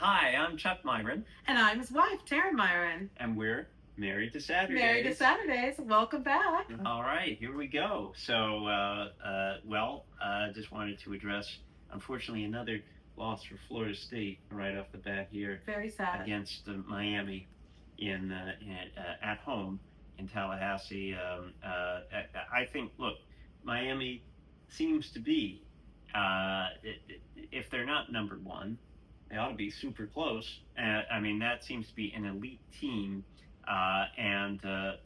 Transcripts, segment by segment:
Hi, I'm Chuck Myron, And I'm his wife, Taryn Myron. and we're married to Saturdays. Married to Saturdays. Welcome back. All right, here we go. So, just wanted to address, unfortunately, another loss for Florida State right off the bat here Very sad. against Miami at home in Tallahassee. I think, look, Miami seems to be, if they're not number one, they ought to be super close. I mean, that seems to be an elite team. And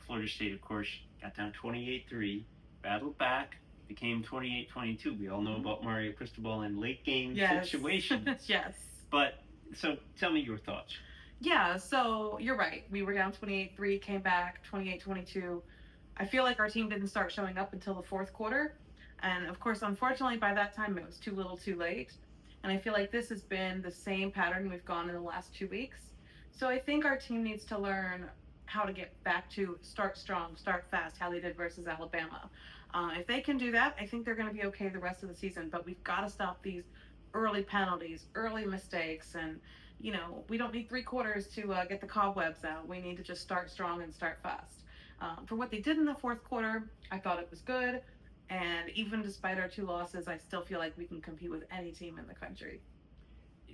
Florida State, of course, got down 28-3, battled back, became 28-22. We all know about Mario Cristobal in late game situations. Yes. But, so tell me your thoughts. Yeah, so you're right. We were down 28-3, came back 28-22. I feel like our team didn't start showing up until the fourth quarter. And, of course, unfortunately, by that time, it was too little too late. And I feel like this has been the same pattern we've gone in the last 2 weeks. So I think our team needs to learn how to get back to start strong, start fast, how they did versus Alabama. If they can do that, I think they're going to be okay the rest of the season. But we've got to stop these early penalties, early mistakes. And, we don't need 3 quarters to get the cobwebs out. We need to just start strong and start fast. For what they did in the fourth quarter, I thought it was good. And even despite our 2 losses, I still feel like we can compete with any team in the country.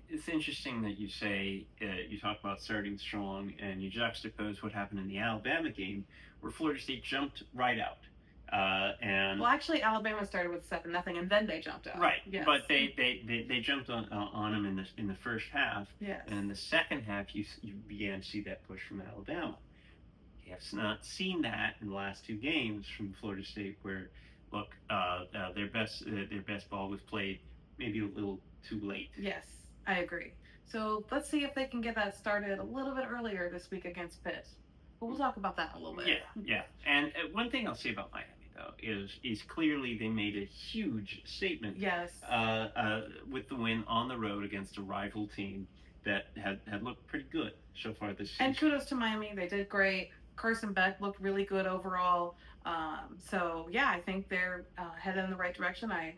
It's interesting that you say, you talk about starting strong, and you juxtapose what happened in the Alabama game, where Florida State jumped right out. Well, actually, Alabama started with 7-0, and then they jumped out. Right, yes. But they jumped on them in the first half. Yes. And in the second half, you began to see that push from Alabama. You have not seen that in the last 2 games from Florida State, where look, their best ball was played maybe a little too late. Yes, I agree. So let's see if they can get that started a little bit earlier this week against Pitt. But we'll talk about that in a little bit. Yeah. And one thing I'll say about Miami, though, is clearly they made a huge statement. Yes. With the win on the road against a rival team that had looked pretty good so far this season. And kudos to Miami. They did great. Carson Beck looked really good overall. I think they're headed in the right direction. I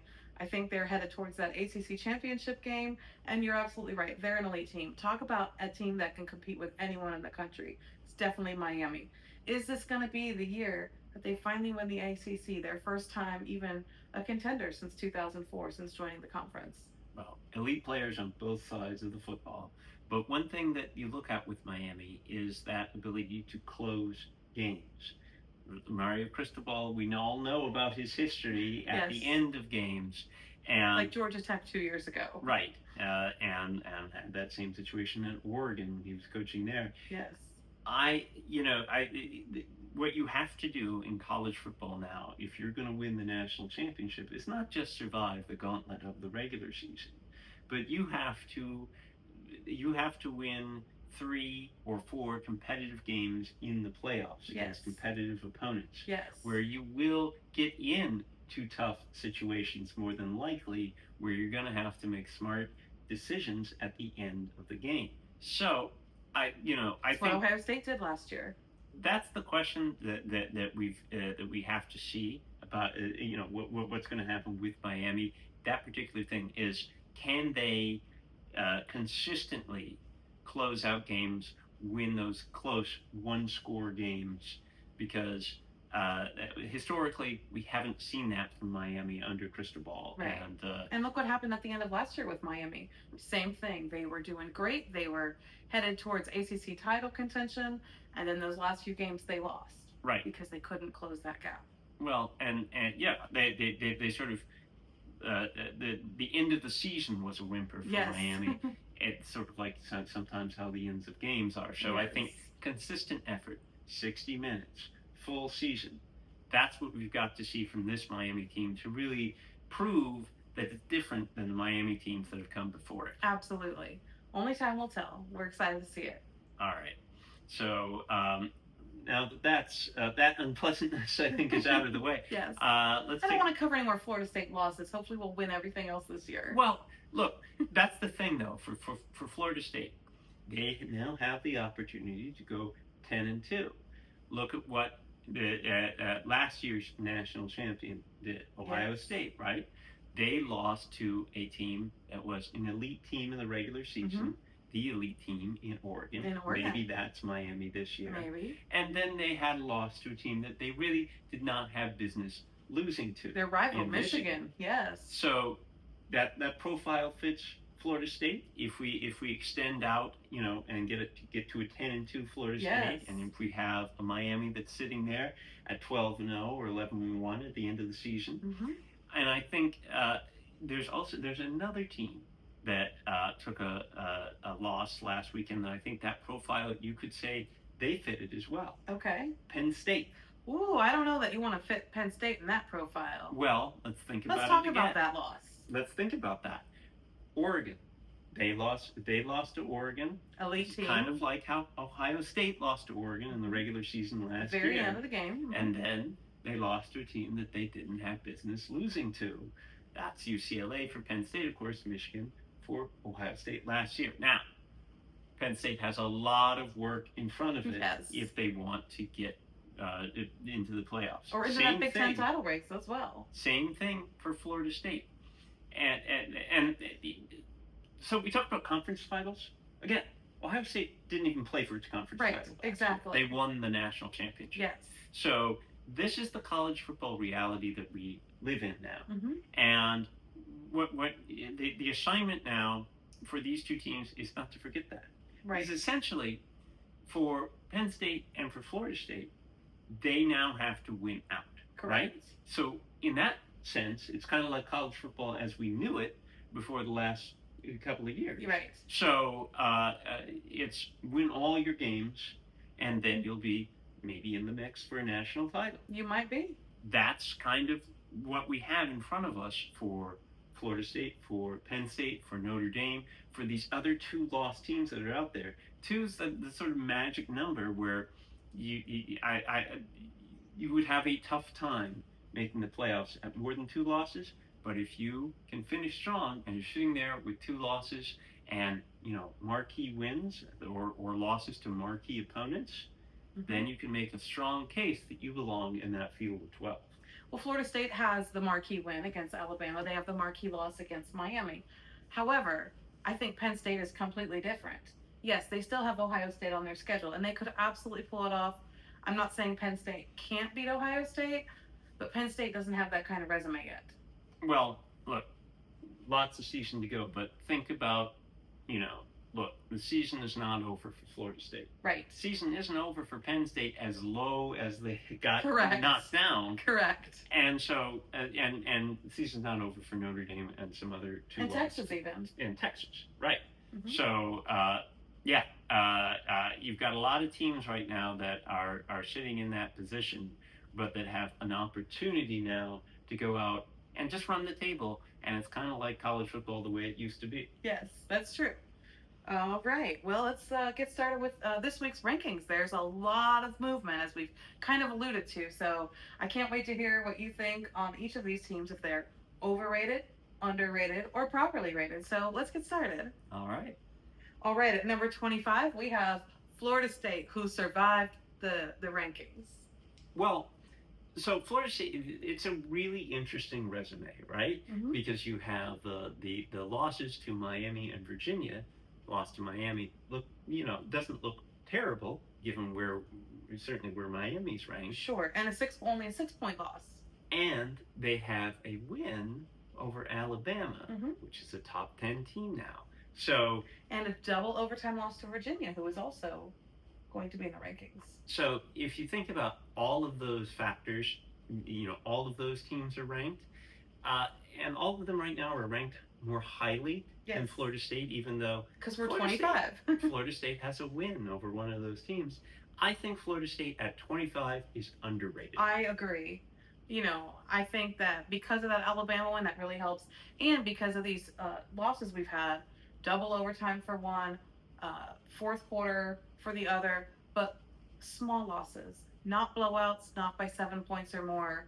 think they're headed towards that ACC championship game. And you're absolutely right. They're an elite team. Talk about a team that can compete with anyone in the country. It's definitely Miami. Is this going to be the year that they finally win the ACC, their first time even a contender since 2004, since joining the conference? Well, elite players on both sides of the football. But one thing that you look at with Miami is that ability to close games. Mario Cristobal, we all know about his history at the end of games. And like Georgia Tech 2 years ago. Right. And had that same situation in Oregon when he was coaching there. Yes. What you have to do in college football now, if you're going to win the national championship, is not just survive the gauntlet of the regular season, but you have to win 3 or 4 competitive games in the playoffs against competitive opponents. Yes. Where you will get in to tough situations more than likely, where you're going to have to make smart decisions at the end of the game. So, I think what Ohio State did last year. That's the question that we have to see about what's going to happen with Miami. That particular thing is, can they consistently close out games, win those close 1-score games? Because historically, we haven't seen that from Miami under Cristobal. Right. And look what happened at the end of last year with Miami. Same thing. They were doing great. They were headed towards ACC title contention. And then those last few games they lost. Right. Because they couldn't close that gap. Well, they sort of, the end of the season was a whimper for Miami. It's sort of like sometimes how the ends of games are. So I think consistent effort, 60 minutes, full season, that's what we've got to see from this Miami team to really prove that it's different than the Miami teams that have come before it. Absolutely. Only time will tell. We're excited to see it. All right. So now that unpleasantness, I think, is out of the way. Yes. I don't want to cover any more Florida State losses. Hopefully we'll win everything else this year. Well, look, that's the thing, though, for Florida State. They now have the opportunity to go 10-2. Look at what last year's national champion did, Ohio State, right? They lost to a team that was an elite team in the regular season, the elite team in Oregon. In Oregon. Maybe that's Miami this year. Maybe. And then they had lost to a team that they really did not have business losing to. Their rival, in Michigan. Yes. So that profile fits Florida State. If we extend out, and get to a 10-2 Florida State, and if we have a Miami that's sitting there at 12-0 or 11-1 at the end of the season, and I think there's another team that took a loss last weekend, and I think that profile, you could say they fitted as well. Okay. Penn State. Ooh, I don't know that you want to fit Penn State in that profile. Well, let's talk about that loss. Let's think about that. Oregon. They lost to Oregon. Elite team. Kind of like how Ohio State lost to Oregon in the regular season last year. Very end of the game. And then they lost to a team that they didn't have business losing to. That's UCLA for Penn State, of course, Michigan for Ohio State last year. Now, Penn State has a lot of work in front of it if they want to get into the playoffs. Or into that Big Ten title race as well. Same thing for Florida State. And so we talked about conference titles. Again, Ohio State didn't even play for its conference title. Right, exactly. They won the national championship. Yes. So this is the college football reality that we live in now. Mm-hmm. And what the assignment now for these two teams is not to forget that. Right. Because essentially, for Penn State and for Florida State, they now have to win out. Correct. Right? So in that sense, it's kind of like college football as we knew it before the last couple of years. Right. So it's win all your games, and then you'll be maybe in the mix for a national title. You might be. That's kind of what we have in front of us for Florida State, for Penn State, for Notre Dame, for these other two lost teams that are out there. Two is the sort of magic number where you would have a tough time making the playoffs at more than two losses. But if you can finish strong and you're sitting there with two losses and marquee wins or losses to marquee opponents, then you can make a strong case that you belong in that field of 12. Well, Florida State has the marquee win against Alabama. They have the marquee loss against Miami. However, I think Penn State is completely different. Yes, they still have Ohio State on their schedule, and they could absolutely pull it off. I'm not saying Penn State can't beat Ohio State, but Penn State doesn't have that kind of resume yet. Well, look, lots of season to go, but think about, look, the season is not over for Florida State. Right. The season isn't over for Penn State as low as they got Correct. knocked down. Correct. And so, and the season's not over for Notre Dame and some other two. And Texas even. In Texas, right. So, you've got a lot of teams right now that are sitting in that position, but that have an opportunity now to go out and just run the table. And it's kind of like college football the way it used to be. Yes, that's true. All right. Well, let's get started with this week's rankings. There's a lot of movement, as we've kind of alluded to. So I can't wait to hear what you think on each of these teams, if they're overrated, underrated, or properly rated. So let's get started. All right. All right. At number 25, we have Florida State, who survived the rankings. Well, so Florida State, it's a really interesting resume, right? Because you have the losses to Miami and Virginia. Loss to Miami doesn't look terrible given where Miami's ranked. Sure, and only a 6-point loss. And they have a win over Alabama, which is a top 10 team now. So and a double overtime loss to Virginia, who is also going to be in the rankings. So if you think about all of those factors, all of those teams are ranked, and all of them right now are ranked more highly than Florida State, even though because we're 25. Florida State has a win over one of those teams. I think Florida State at 25 is underrated. I agree. I think that because of that Alabama win, that really helps, and because of these losses we've had, double overtime for one, fourth quarter for the other, but small losses, not blowouts, not by 7 points or more.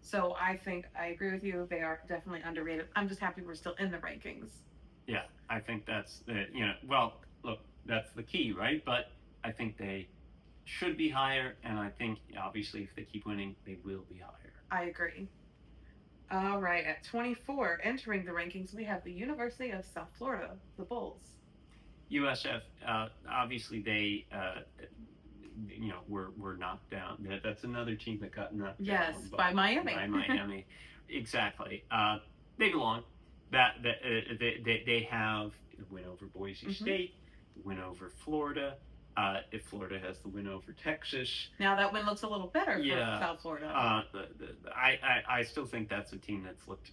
So I agree with you. They are definitely underrated. I'm just happy we're still in the rankings. Yeah, I think that's well, look, that's the key, right? But I think they should be higher, and I think obviously if they keep winning, they will be higher. I agree. All right, at 24, entering the rankings, we have the University of South Florida, the Bulls. USF, obviously they, were knocked down. That's another team that got knocked Yes, down by Miami. By Miami, exactly. They belong. They have the win over Boise State, the win over Florida. If Florida has the win over Texas, now that win looks a little better for South Florida. I still think that's a team that's looked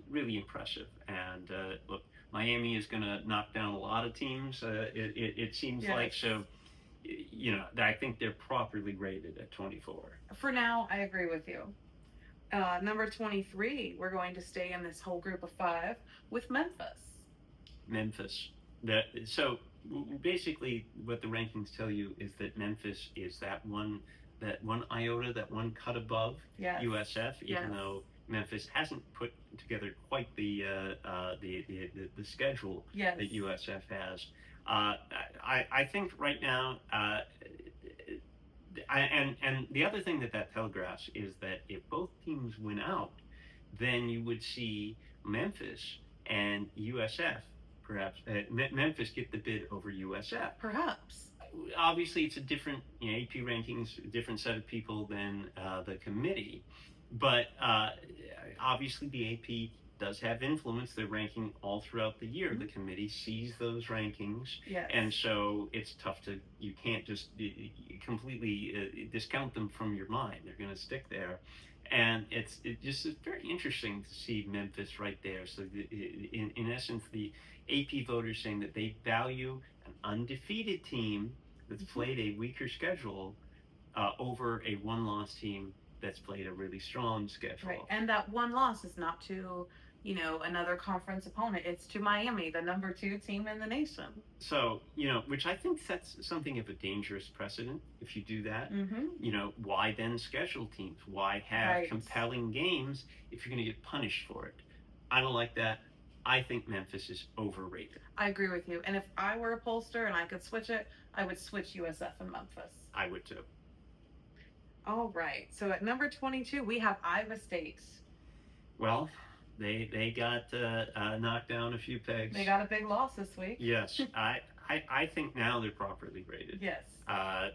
really impressive. And look, Miami is going to knock down a lot of teams. It seems like so. I think they're properly rated at 24. For now, I agree with you. Number 23, we're going to stay in this whole group of 5 with Memphis. So basically, what the rankings tell you is that Memphis is that one iota, that one cut above USF, even though Memphis hasn't put together quite the schedule that USF has. I think right now, and the other thing that telegraphs is that if both teams win out, then you would see Memphis and USF, perhaps Memphis get the bid over USF. Perhaps. Obviously, it's a different AP rankings, a different set of people than the committee, but obviously the AP does have influence. They're ranking all throughout the year. The committee sees those rankings, and so it's tough you can't just completely discount them from your mind. They're going to stick there, and it's very interesting to see Memphis right there. So in essence, the AP voters saying that they value an undefeated team that's played a weaker schedule over a one-loss team that's played a really strong schedule. Right, and that one loss is not to another conference opponent. It's to Miami, the number 2 team in the nation. So, which I think sets something of a dangerous precedent if you do that. Why then schedule teams? Why have compelling games if you're going to get punished for it? I don't like that. I think Memphis is overrated. I agree with you. And if I were a pollster and I could switch it, I would switch USF and Memphis. I would too. All right. So at number 22, we have Iowa State. Well, they got knocked down a few pegs. They got a big loss this week. Yes, I think now they're properly rated. Yes.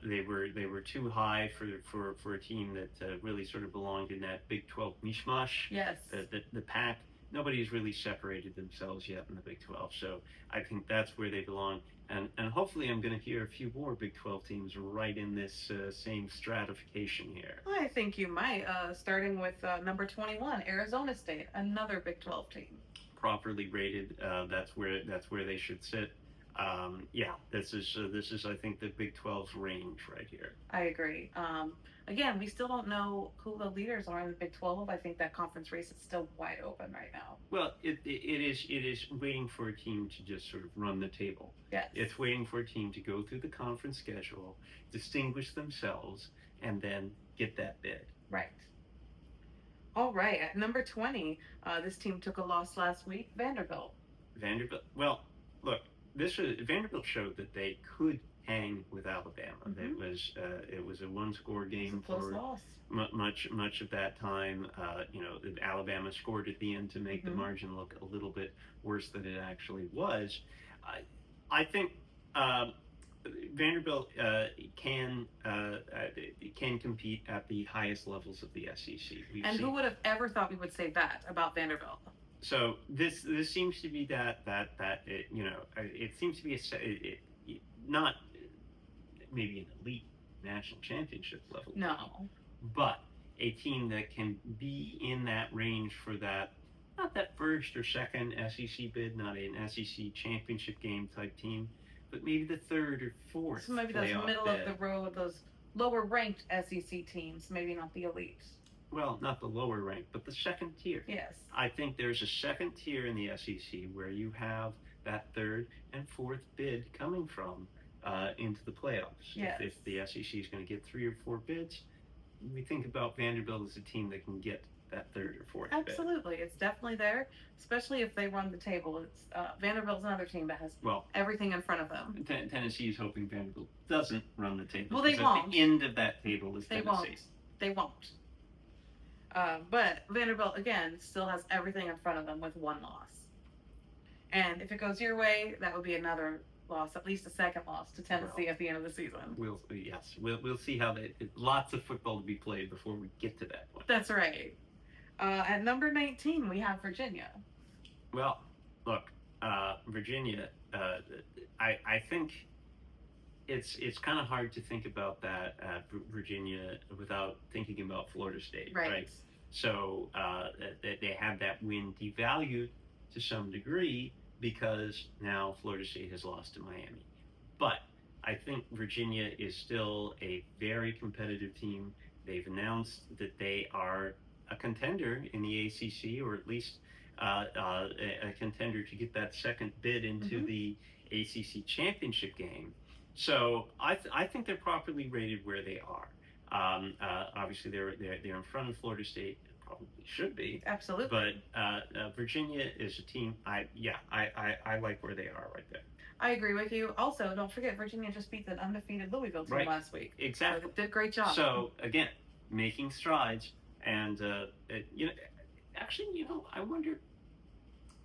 They were too high for a team that really sort of belonged in that Big 12 mishmash. Yes. The pack. Nobody's really separated themselves yet in the Big 12, so I think that's where they belong. And hopefully I'm going to hear a few more Big 12 teams right in this same stratification here. I think you might, starting with number 21, Arizona State, another Big 12 team. Properly rated, that's where they should sit. This is I think the Big 12's range right here. I agree. Again, we still don't know who the leaders are in the Big 12. I think that conference race is still wide open right now. Well, it is waiting for a team to just sort of run the table. Yes. It's waiting for a team to go through the conference schedule, distinguish themselves, and then get that bid. Right. All right. At number 20, this team took a loss last week. Vanderbilt. Well, look, Vanderbilt showed that they could hang with Alabama. It was a one-score game for much of that time. Alabama scored at the end to make the margin look a little bit worse than it actually was. I think Vanderbilt can compete at the highest levels of the SEC. Who would have ever thought we would say that about Vanderbilt? So this seems to be it seems to be not maybe an elite national championship level. No. Team, but a team that can be in that range for that, not that first or second SEC bid, not an SEC championship game type team, but maybe the third or fourth. So maybe those middle of the road, those lower ranked SEC teams, maybe not the elite. Well, not the lower rank, but the second tier. Yes. I think there's a second tier in the SEC where you have that third and fourth bid coming from into the playoffs. Yes. If the SEC is going to get 3 or 4 bids, we think about Vanderbilt as a team that can get that third or fourth bid. Absolutely. It's definitely there, especially if they run the table. It's Vanderbilt's another team that has everything in front of them. Tennessee is hoping Vanderbilt doesn't run the table. Well, they won't. At the end of that table is Tennessee. They won't. But Vanderbilt, again, still has everything in front of them with one loss. And if it goes your way, that would be another loss, at least a second loss to Tennessee at the end of the season. We'll see how they. Lots of football to be played before we get to that point. That's right. At number 19, we have Virginia. Well, look, Virginia. I think it's kind of hard to think about that Virginia without thinking about Florida State, right? So they have that win devalued to some degree because now Florida State has lost to Miami. But I think Virginia is still a very competitive team. They've announced that they are a contender in the ACC, or at least a contender to get that second bid into the ACC championship game. So I think they're properly rated where they are. Obviously, they're in front of Florida State. Probably should be. Absolutely. But Virginia is a team. I like where they are right there. I agree with you. Also, don't forget Virginia just beat the undefeated Louisville team last week. Exactly. So they did a great job. So again, making strides, and I wonder,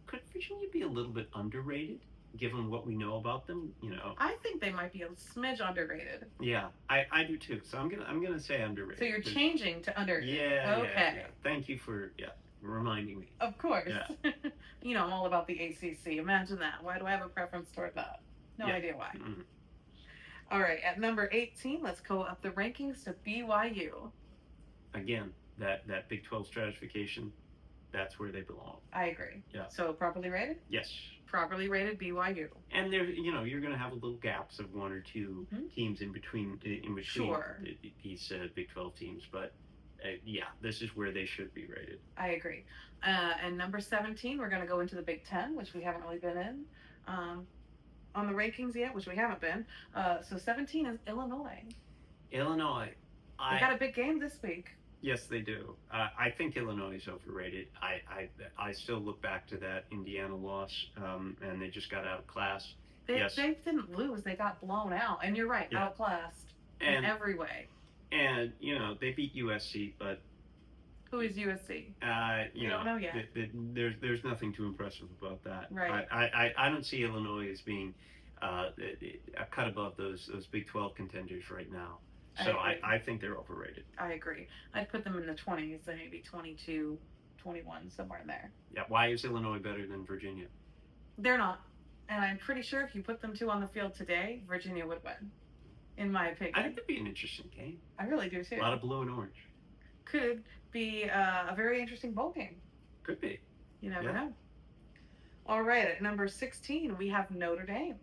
could Virginia be a little bit underrated given what we know about them? I think they might be a smidge underrated. Yeah, I do too. So I'm gonna say underrated. So you're changing to underrated. Yeah. Okay. Yeah. Thank you for reminding me. Of course. Yeah. I'm all about the ACC. Imagine that. Why do I have a preference toward that? No idea why. Mm-hmm. All right, at number 18, let's go up the rankings to BYU. Again, that Big 12 stratification, that's where they belong. I agree. Yeah. So properly rated? Yes. Properly rated BYU. And there, you're going to have a little gaps of one or two teams in between Sure. These Big 12 teams, but this is where they should be rated. I agree. And number 17, we're going to go into the Big 10, which we haven't really been in on the rankings yet, which we haven't been. So 17 is Illinois. Illinois. They got a big game this week. Yes, they do. I think Illinois is overrated. I still look back to that Indiana loss, and they just got outclassed. They didn't lose. They got blown out. And you're right, outclassed in every way. And, they beat USC, but... Who is USC? You don't know yet. There's nothing too impressive about that. Right. I don't see Illinois as being a cut above those Big 12 contenders right now. So I think they're overrated. I agree. I'd put them in the 20s, maybe 22, 21, somewhere in there. Yeah. Why is Illinois better than Virginia? They're not. And I'm pretty sure if you put them two on the field today, Virginia would win, in my opinion. I think that'd be an interesting game. I really do, too. A lot of blue and orange. Could be a very interesting bowl game. Could be. You never know. All right. At number 16, we have Notre Dame.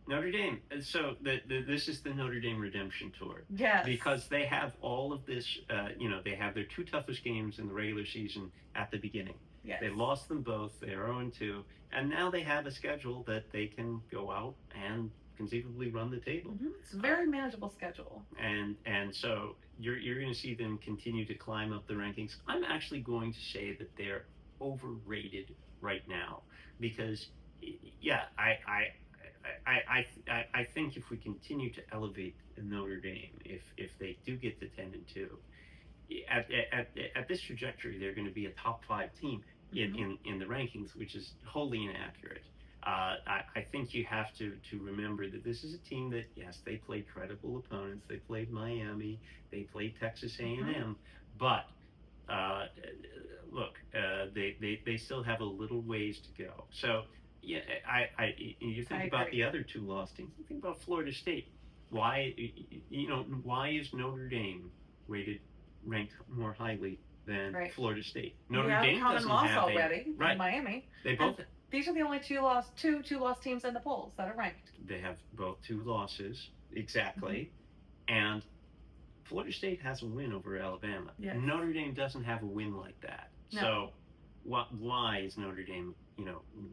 Notre Dame. So this is the Notre Dame redemption tour. Yes. Because they have all of this, they have their two toughest games in the regular season at the beginning. Yes. They lost them both. They're 0-2. And now they have a schedule that they can go out and conceivably run the table. It's a very manageable schedule. And so you're going to see them continue to climb up the rankings. I'm actually going to say that they're overrated right now because, I think if we continue to elevate Notre Dame, if they do get to 10-2, at this trajectory, they're going to be a top 5 team in the rankings, which is wholly inaccurate. I think you have to remember that this is a team that, yes, they played credible opponents. They played Miami. They played Texas A&M. But look, they still have a little ways to go. So. Yeah, you think about the other two lost teams. You think about Florida State. Why is Notre Dame ranked more highly than Florida State? Notre Dame doesn't have already. Miami. They both. These are the only two lost teams in the polls that are ranked. They have both 2 losses exactly, and Florida State has a win over Alabama. Yes. Notre Dame doesn't have a win like that. No. So, why is Notre Dame?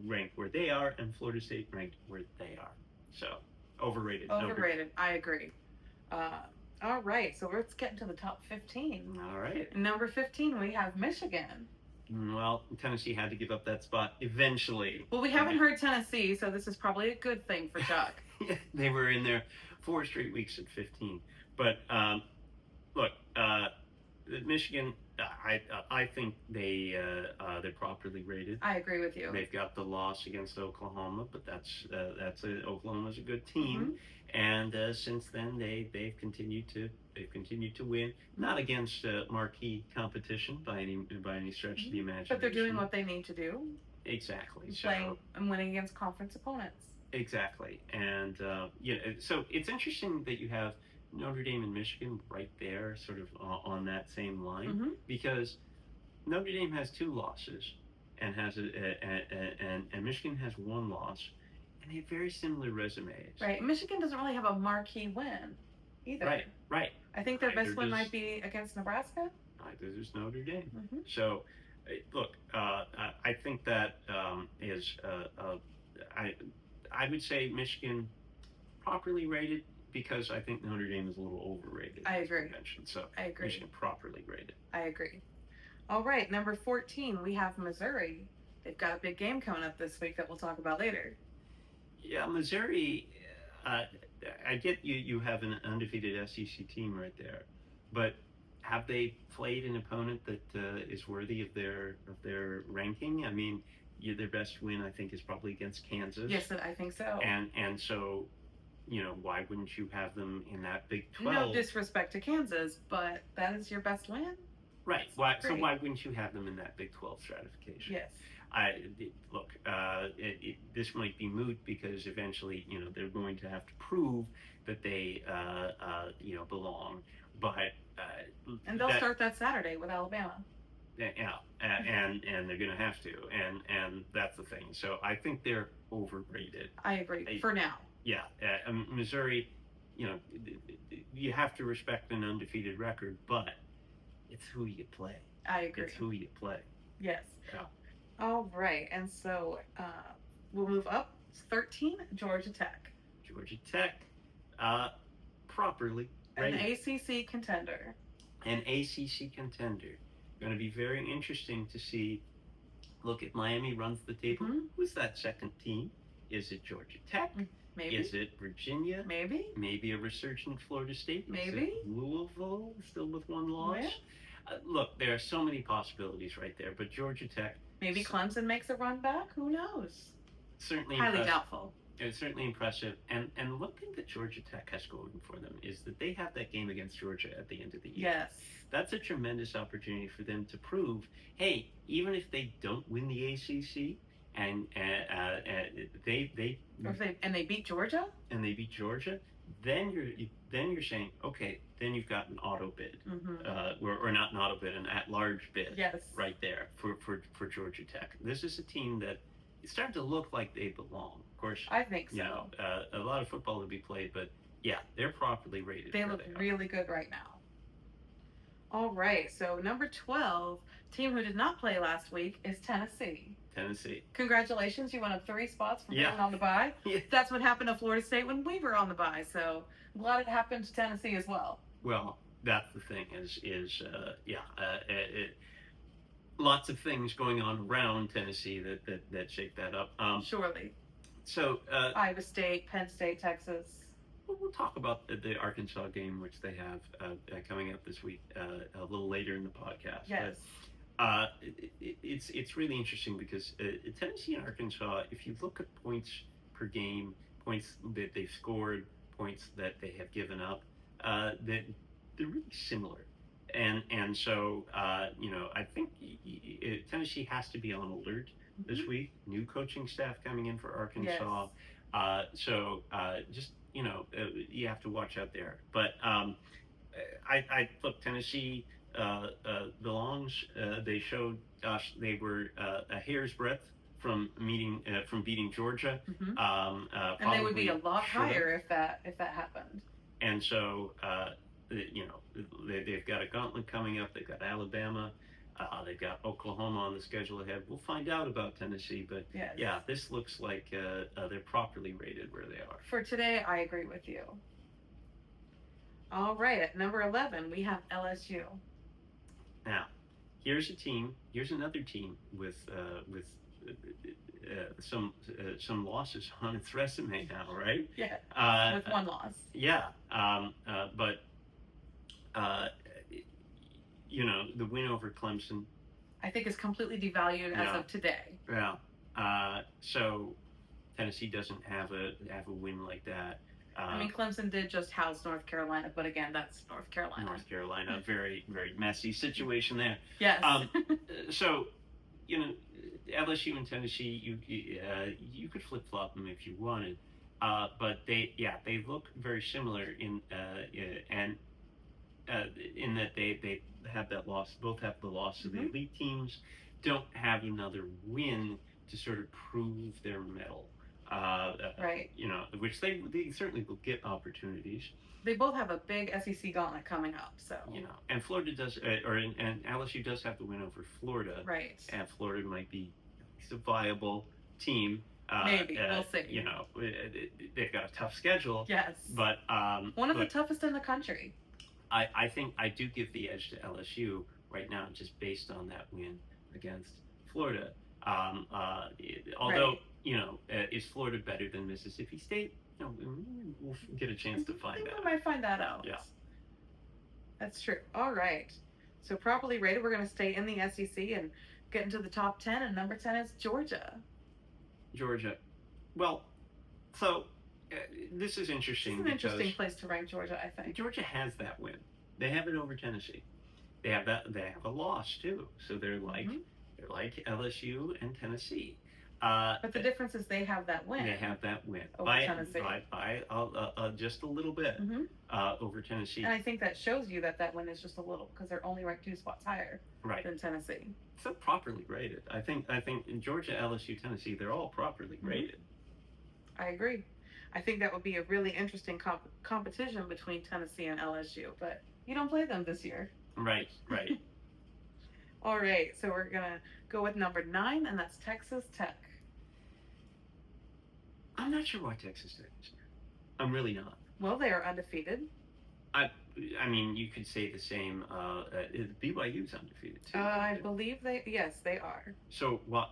Ranked where they are, and Florida State ranked where they are. So, overrated. Overrated. I agree. All right, so let's get into the top 15. All right. Number 15, we have Michigan. Well, Tennessee had to give up that spot eventually. Well, we haven't heard Tennessee, so this is probably a good thing for Chuck. They were in there 4 straight weeks at 15. But, look, Michigan, I think they're properly rated. I agree with you. They've got the loss against Oklahoma, but Oklahoma's a good team, Mm-hmm. and since then they've continued to win. Not against marquee competition by any stretch of the imagination. But they're doing what they need to do. Exactly. Playing and winning against conference opponents. Exactly, and so it's interesting that you have Notre Dame and Michigan right there, sort of on that same line, Mm-hmm. because Notre Dame has 2 losses, and and Michigan has 1 loss, and they have very similar resumes. Right. Michigan doesn't really have a marquee win either. Right. I think their best win might be against Nebraska. Neither does Notre Dame. Mm-hmm. So, look, I think that is I would say Michigan properly rated, because I think Notre Dame is a little overrated. I agree. So I agree. Michigan properly rated. I agree. All right, number 14, we have Missouri. They've got a big game coming up this week that we'll talk about later. Yeah, Missouri. I get you have an undefeated SEC team right there, but have they played an opponent that is worthy of their ranking? I mean, their best win, I think, is probably against Kansas. Yes, I think so. And so, why wouldn't you have them in that Big 12? No disrespect to Kansas, but that is your best win. Right. So why wouldn't you have them in that Big 12 stratification? Yes. Look, this might be moot, because eventually, they're going to have to prove that they, belong. But and they'll start that Saturday with Alabama. Yeah, and they're going to have to, and that's the thing. So I think they're overrated. I agree for now. Yeah, Missouri, you have to respect an undefeated record, but it's who you play. I agree. It's who you play. Yes. Yeah. All right, and so we'll move up. 13, Georgia Tech. Georgia Tech, properly rated. An ACC contender. An ACC contender. Going to be very interesting to see. Look, at Miami runs the table. Mm-hmm. Who's that second team? Is it Georgia Tech? Maybe. Is it Virginia? Maybe. Maybe a resurgent Florida State? Maybe. Is it Louisville, still with 1 loss? Yeah. Look, there are so many possibilities right there, but Georgia Tech. Maybe Clemson makes a run back. Who knows? Certainly highly doubtful. It's certainly impressive. And one thing that Georgia Tech has going for them is that they have that game against Georgia at the end of the year. Yes. That's a tremendous opportunity for them to prove, hey, even if they don't win the ACC, and they beat Georgia, then you're saying, okay, then you've got an auto bid, mm-hmm. or not an auto bid, an at-large bid, yes, right there for Georgia Tech. This is a team that it's starting to look like they belong. Of course, I think so. A lot of football to be played, but yeah, they're properly rated. They look really good right now. All right, so number 12, team who did not play last week, is Tennessee. Congratulations, you went up 3 spots from being on the bye. Yeah. That's what happened to Florida State when we were on the bye, so I'm glad it happened to Tennessee as well. Well, that's the thing lots of things going on around Tennessee that shake that up. Surely. So Iowa State, Penn State, Texas. We'll talk about the Arkansas game, which they have coming up this week, a little later in the podcast. Yes. But, it's really interesting because Tennessee and Arkansas, if you look at points per game, points that they've scored, points that they have given up, that they're really similar. And so I think Tennessee has to be on alert this week. New coaching staff coming in for Arkansas. Yes. So just you have to watch out there. But I look, Tennessee belongs. They showed us they were a hair's breadth from beating Georgia. Mm-hmm. And they would be a lot higher if that happened. And so they've got a gauntlet coming up. They've got Alabama. They've got Oklahoma on the schedule ahead. We'll find out about Tennessee, but yeah, this looks like they're properly rated where they are. For today, I agree with you. All right, at number 11, we have LSU. Now, here's another team with some losses on its resume now, right? Yeah, with 1 loss. Yeah, but the win over Clemson. I think is completely devalued as of today. Yeah. So Tennessee doesn't have a win like that. I mean, Clemson did just house North Carolina, but again, that's North Carolina. North Carolina, very, very messy situation there. Yes. So, LSU and Tennessee, you could flip flop them if you wanted, but they look very similar in that they have that loss. Both have the loss of the elite teams. Don't have another win to sort of prove their mettle. Right. Which they certainly will get opportunities. They both have a big SEC gauntlet coming up, so. And Florida does, and LSU does have the win over Florida. Right. And Florida might be at least a viable team. Maybe, we'll see. They've got a tough schedule. Yes. But one of the toughest in the country. I think I do give the edge to LSU right now, just based on that win against Florida. Although. Right. Is Florida better than Mississippi State? We'll get a chance to find out. We might find that out. Yeah. That's true. All right. So properly rated, we're going to stay in the SEC and get into the top 10, and number 10 is Georgia. Georgia. Well, so this is interesting. It's an interesting place to rank Georgia, I think. Georgia has that win. They have it over Tennessee. They have a loss too. So they're like LSU and Tennessee. But the difference is they have that win. They have that win over Tennessee. By just a little bit over Tennessee. And I think that shows you that win is just a little, because they're only ranked 2 spots higher than Tennessee. So properly rated. I think in Georgia, LSU, Tennessee, they're all properly rated. I agree. I think that would be a really interesting competition between Tennessee and LSU, but you don't play them this year. Right. All right, so we're going to go with number 9, and that's Texas Tech. I'm not sure why Texas Tech is here. I'm really not. Well, they are undefeated. I mean, you could say the same. BYU's undefeated too. I believe they are. So what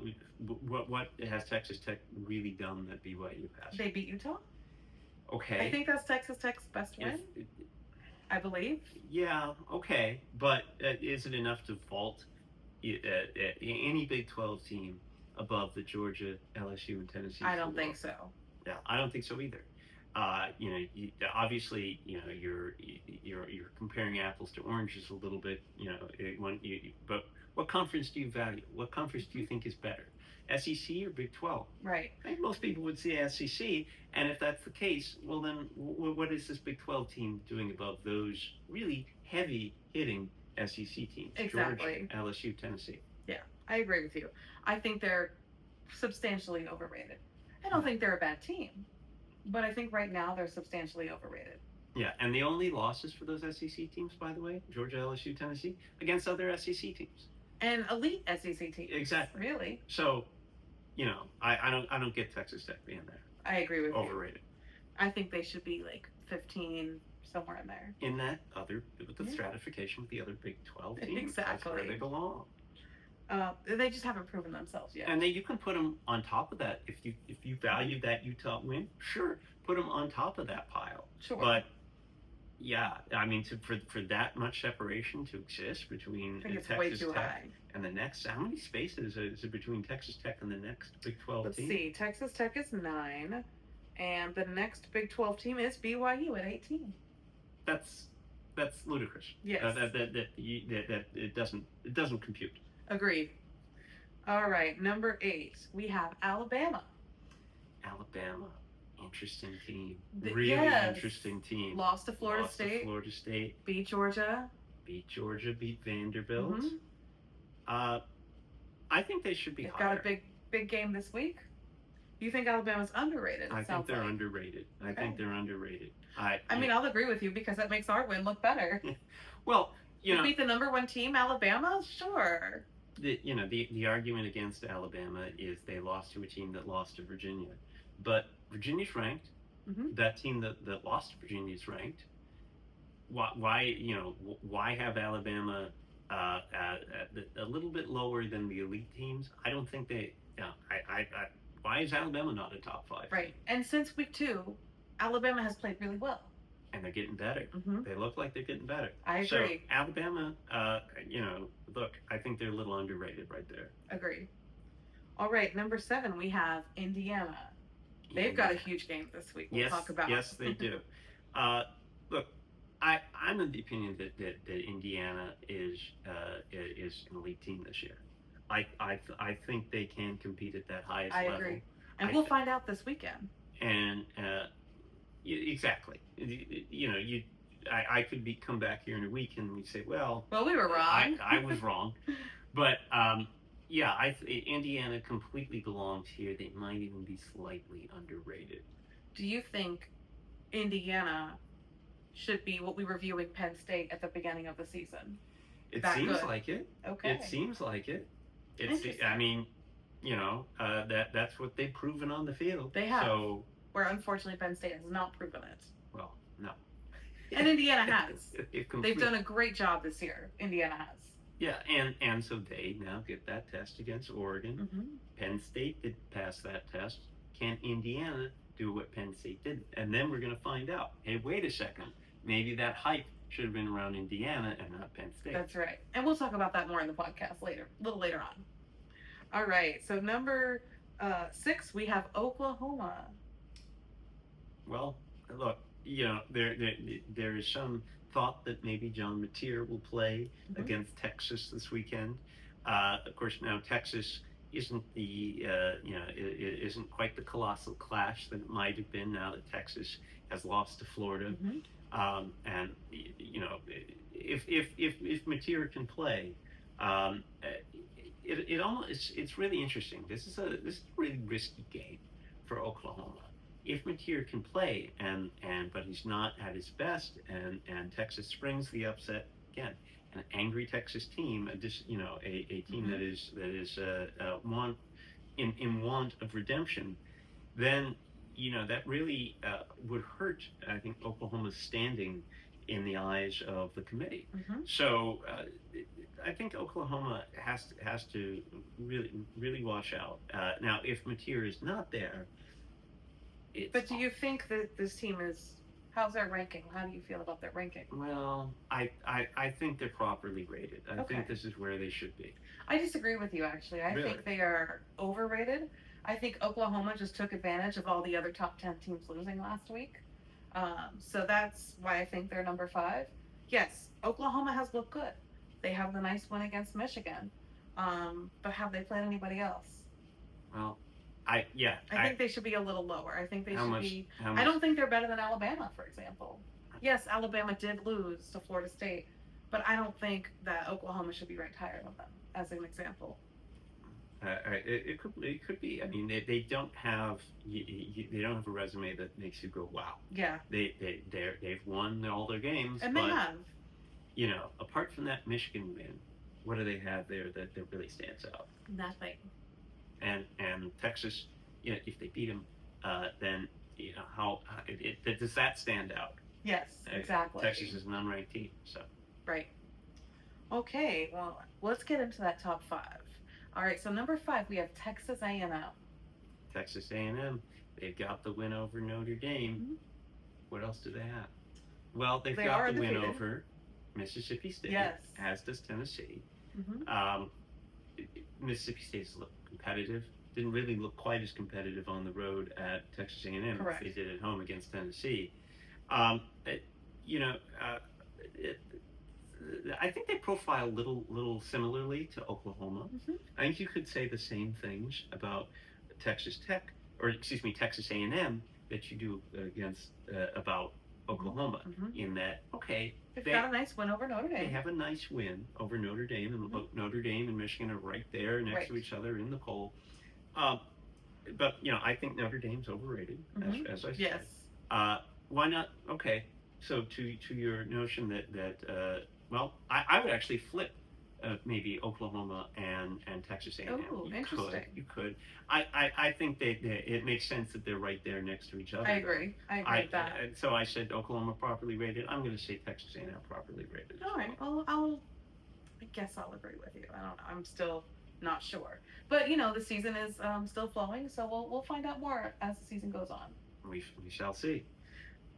has Texas Tech really done that BYU has? They beat Utah. Okay. I think that's Texas Tech's best win. I believe. Yeah. Okay. But is it enough to vault any Big 12 team above the Georgia, LSU, and Tennessee? I don't think so. Yeah, I don't think so either. Obviously, you're comparing apples to oranges a little bit. But what conference do you value? What conference do you think is better, SEC or Big 12? Right. I think most people would say SEC, and if that's the case, well then, what is this Big 12 team doing above those really heavy hitting SEC teams? Exactly. Georgia, LSU, Tennessee. Yeah, I agree with you. I think they're substantially overrated. I don't think they're a bad team, but I think right now they're substantially overrated. Yeah, and the only losses for those SEC teams, by the way, Georgia, LSU, Tennessee, against other SEC teams. And elite SEC teams. Exactly. Really. So, I don't get Texas Tech being there. I agree with you. Overrated. I think they should be like 15, somewhere in there. In that with the stratification with the other Big 12 teams. Exactly. That's where they belong. They just haven't proven themselves yet. And then you can put them on top of that. If you value that Utah win, sure, put them on top of that pile. Sure. But yeah, I mean, for that much separation to exist between Texas Tech and the next, how many spaces is it between Texas Tech and the next Big 12 Let's team? Let's see. Texas Tech is 9, and the next Big 12 team is BYU at 18. That's ludicrous. Yes. That it doesn't compute. Agreed. All right, number 8, we have Alabama. Alabama, interesting team. Yes. Interesting team. Lost to Florida State. Beat Georgia. Beat Vanderbilt. Mm-hmm. I think they should be They've higher. got a big game this week. You think Alabama's underrated? I think they're underrated. I think they're underrated. I mean, I'll agree with you because that makes our win look better. Well, you beat the number 1 team, Alabama? Sure. The argument against Alabama is they lost to a team that lost to Virginia, but Virginia's ranked. Mm-hmm. That team that lost to Virginia is ranked. Why have Alabama a little bit lower than the elite teams? I don't think they. Why is Alabama not a top 5? Right, and since week 2, Alabama has played really well. and they're getting better. Mm-hmm. They look like they're getting better. I So agree. Alabama, look, I think they're a little underrated right there. Agreed. All right, number 7, we have Indiana. They've got a huge game this week. We'll talk about. Yes, they do. Look, I'm of the opinion that Indiana is an elite team this year. I think they can compete at that highest level. I agree, and we'll find out this weekend. And exactly, I could come back here in a week and we say, well, we were wrong. I was wrong, but yeah, Indiana completely belongs here. They might even be slightly underrated. Do you think Indiana should be what we were viewing Penn State at the beginning of the season? It seems like it. Okay. It seems like it. I mean, that's what they've proven on the field. They have. So, where unfortunately Penn State has not proven it. Well, no. And Indiana has. They've done a great job this year. Indiana has. Yeah, and so they now get that test against Oregon. Mm-hmm. Penn State did pass that test. Can Indiana do what Penn State did? And then we're going to find out. Hey, wait a second. Maybe that hype should have been around Indiana and not Penn State. That's right. And we'll talk about that more in the podcast later, a little later on. All right. So number 6, we have Oklahoma. Well, look, there is some thought that maybe John Mateer will play against Texas this weekend. Of course, now Texas isn't isn't quite the colossal clash that it might have been now that Texas has lost to Florida. Mm-hmm. And if Mateer can play, it's really interesting. This is a really risky game for Oklahoma. If Mateer can play but he's not at his best, and Texas springs the upset again, an angry Texas team, a team that is in want of redemption, then that really would hurt, I think, Oklahoma's standing in the eyes of the committee. Mm-hmm. So I think Oklahoma has to really watch out. Now, if Mateer is not there. But do you think that this team how's their ranking? How do you feel about their ranking? Well, I think they're properly rated. I think this is where they should be. I disagree with you, actually. I think they are overrated. I think Oklahoma just took advantage of all the other top 10 teams losing last week. So that's why I think they're number 5. Yes, Oklahoma has looked good. They have the nice win against Michigan. But have they played anybody else? Well, I think they should be a little lower. I think they should be. How much? I don't think they're better than Alabama, for example. Yes, Alabama did lose to Florida State, but I don't think that Oklahoma should be ranked higher than them, as an example. It could be. I mean, they don't have they don't have a resume that makes you go, wow. Yeah. They've won all their games, and they have. Apart from that Michigan win, what do they have there that really stands out? Nothing. And Texas, if they beat them, then how does that stand out? Yes, exactly. Texas is an unranked team, so. Right. Okay, well, let's get into that top 5. All right, so number 5, we have Texas A&M. Texas A&M, they've got the win over Notre Dame. Mm-hmm. What else do they have? Well, they've got the win over Mississippi State, as does Tennessee. Mm-hmm. Mississippi State's look competitive. Didn't really look quite as competitive on the road at Texas A&M as they did at home against Tennessee. I think they profile little similarly to Oklahoma. Mm-hmm. I think you could say the same things about Texas A&M that you do against about Oklahoma. Mm-hmm. In that, they've got a nice win over Notre Dame. They have a nice win over Notre Dame, and Notre Dame and Michigan are right there next to each other in the poll. But I think Notre Dame's overrated, as I said. Yes. Why not? Okay. So to your notion that I would actually flip maybe Oklahoma and Texas A&M. Interesting. You could. I think it makes sense that they're right there next to each other. I agree with that. So I said Oklahoma properly rated. I'm going to say Texas A&M properly rated. All right. Well, I guess I'll agree with you. I don't know. I'm still not sure. But the season is still flowing, so we'll find out more as the season goes on. We shall see.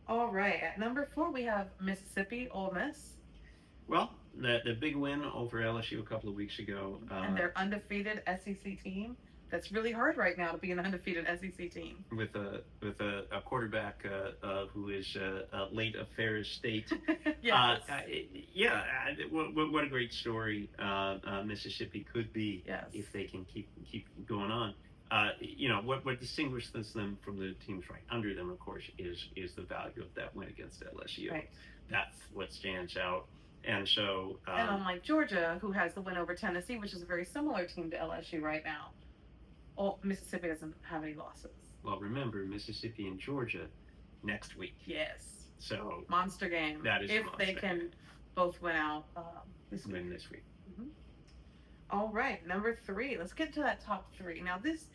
All right, at number 4 we have Mississippi Ole Miss, Well, the big win over LSU a couple of weeks ago. and their undefeated SEC team. That's really hard right now to be an undefeated SEC team. With a quarterback who is late of Ferris State. Yes. Yeah, what a great story Mississippi could be Yes. if they can keep going on. What distinguishes them from the teams right under them, of course, is the value of that win against LSU. Right. That's what stands out. And so, And unlike Georgia, who has the win over Tennessee, which is a very similar team to LSU right now, Mississippi doesn't have any losses. well, remember Mississippi and Georgia next week. Yes. So Monster game. that is a if monster they can game. both win out this week. Win this week. All right, number 3. Let's get to that top 3. Now, this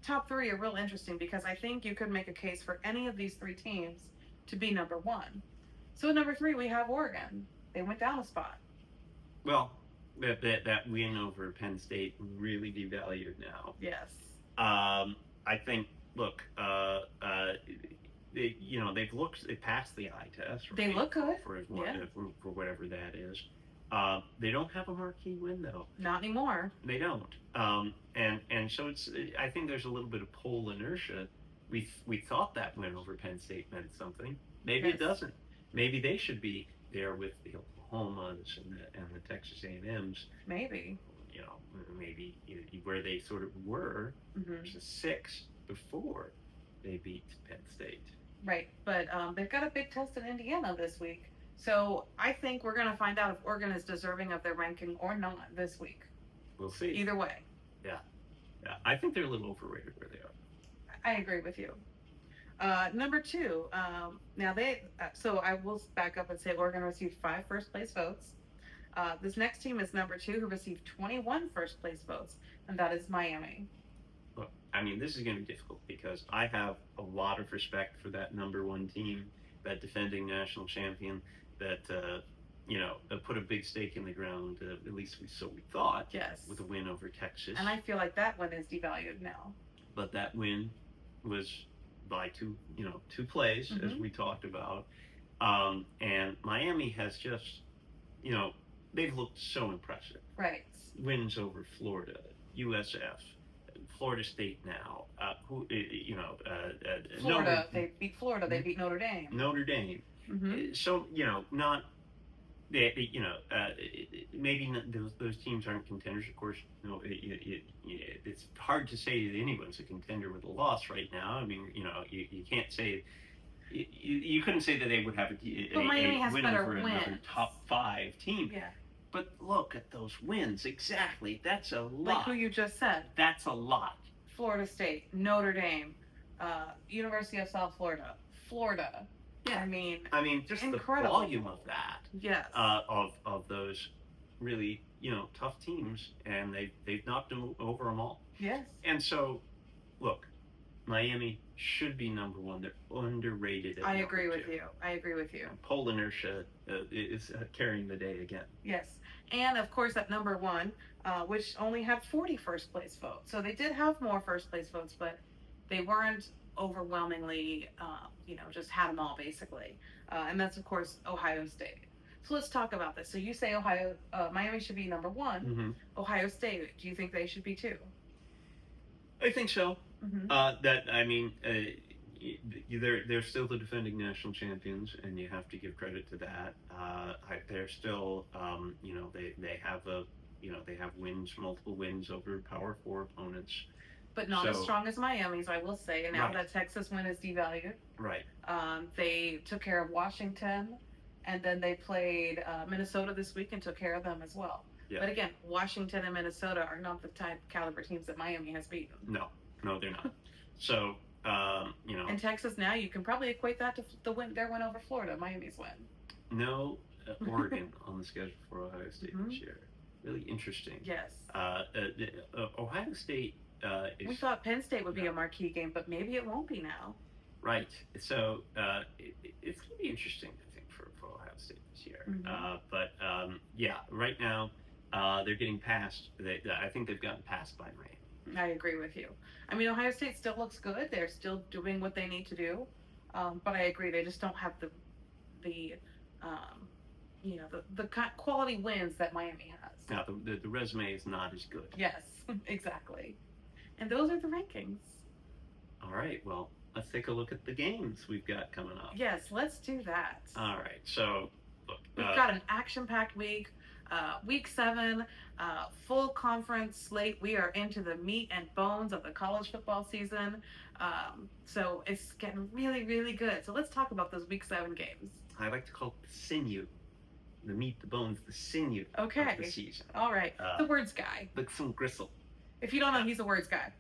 top 3 are real interesting because I think you could make a case for any of these 3 teams to be number 1. So, at number 3, we have Oregon. They went down a spot. Well, that win over Penn State really devalued now. Yes. I think. Look, they passed the eye test. Right? They look good. For whatever that is. They don't have a marquee win though. Not anymore. They don't. And so I think there's a little bit of poll inertia. We thought that win over Penn State meant something. Maybe it doesn't. Maybe they should be there with the Oklahomas and the Texas A&Ms. Maybe. Maybe where they sort of were, there's a 6 before they beat Penn State. Right, but they've got a big test in Indiana this week. So I think we're going to find out if Oregon is deserving of their ranking or not this week. We'll see. Either way. Yeah. I think they're a little overrated where they are. I agree with you. Number 2, now so I will back up and say Oregon received 5 first place votes. This next team is number 2, who received 21 first place votes, and that is Miami. Look, this is going to be difficult because I have a lot of respect for that number 1 team, that defending national champion, that put a big stake in the ground. At least we thought. Yes. With a win over Texas. And I feel like that one is devalued now. But that win was by two plays, as we talked about. And Miami has just, they've looked so impressive. Right. Wins over Florida, USF, Florida State now. Florida, they beat Florida. They beat Notre Dame. Notre Dame. So not. Maybe those teams aren't contenders. Of course, it's hard to say that anyone's a contender with a loss right now. You can't say. You couldn't say that they would have a win over another top 5 team. Yeah. But look at those wins. Exactly. That's a lot. Like who you just said. That's a lot. Florida State, Notre Dame, University of South Florida, Florida. Yeah. Just incredible. The volume of that. Yes. Of those really, tough teams, and they've knocked them over them all. Yes. And so, look, Miami should be number 1. They're underrated. I agree with you. Poll inertia is carrying the day again. Yes. And of course, at number 1, which only had 40 first place votes. So they did have more first place votes, but they weren't overwhelmingly, just had them all basically. And that's, of course, Ohio State. So let's talk about this. So you say Miami should be number 1. Ohio State, do you think they should be 2? I think so. They're still the defending national champions, and you have to give credit to that. They're still, they have multiple wins over Power 4 opponents. But not as strong as Miami's, I will say. And now that Texas win is devalued. Right. They took care of Washington, and then they played Minnesota this week and took care of them as well. Yeah. But again, Washington and Minnesota are not the type caliber teams that Miami has beaten. No, they're not. So, And Texas now, you can probably equate that to their win over Florida, Miami's win. No Oregon on the schedule for Ohio State this year. Really interesting. Yes. Ohio State. We thought Penn State would be a marquee game, but maybe it won't be now. Right. So it's going to be interesting, I think, for Ohio State this year. Right now they're getting past. I think they've gotten passed by Miami. I agree with you. Ohio State still looks good. They're still doing what they need to do. But I agree, they just don't have the um, the quality wins that Miami has. Now, the resume is not as good. Yes, exactly. And those are the rankings. All right, well, let's take a look at the games we've got coming up. Yes, let's do that. All right, so look. We've got an action-packed week. Week 7, full conference slate. We are into the meat and bones of the college football season. So it's getting really, really good. So let's talk about those week 7 games. I like to call it the sinew. The meat, the bones, the sinew of the season. All right. The words guy. Like some gristle. If you don't know, he's a words guy.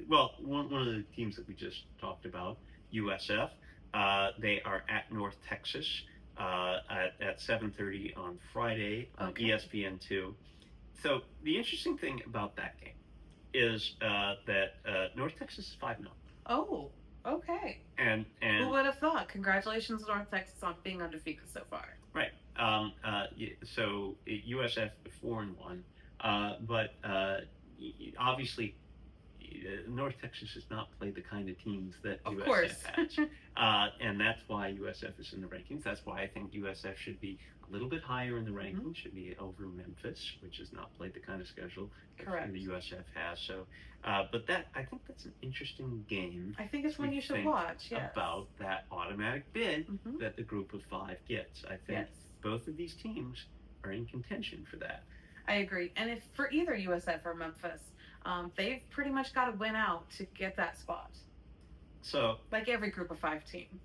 Well, one of the teams that we just talked about, USF, they are at North Texas at 7:30 on Friday on ESPN2. So the interesting thing about that game is that North Texas is 5-0. Oh, okay. And who would have thought? Congratulations, North Texas, on being undefeated so far. Right. So USF 4-1, but obviously North Texas has not played the kind of teams that of USF course. has, and that's why USF is in the rankings. That's why I think USF should be a little bit higher in the rankings. Should be over Memphis, which has not played the kind of schedule that the USF has. So, but I think that's an interesting game. I think it's one you should watch. Yes. About that automatic bid that the group of 5 gets. I think both of these teams are in contention for that. I agree. And if for either USF or Memphis, they've pretty much got to win out to get that spot. So, like every group of 5 team.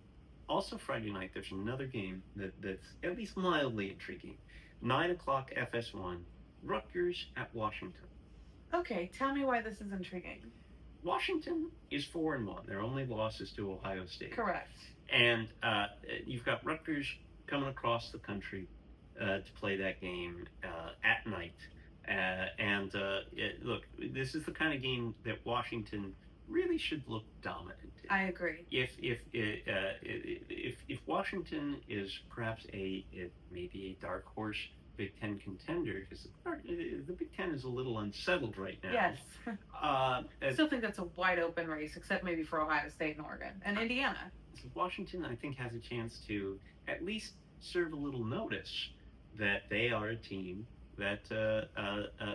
Also Friday night, there's another game that's at least mildly intriguing. 9 o'clock FS1, Rutgers at Washington. Okay, tell me why this is intriguing. Washington is 4-1. Their only loss is to Ohio State. Correct. And you've got Rutgers coming across the country to play that game at night. Look, this is the kind of game that Washington really should look dominant in. I agree. If Washington is perhaps maybe a dark horse Big Ten contender, because the Big Ten is a little unsettled right now. Yes. I still think that's a wide open race, except maybe for Ohio State and Oregon and Indiana. So Washington, I think, has a chance to at least serve a little notice that they are a team that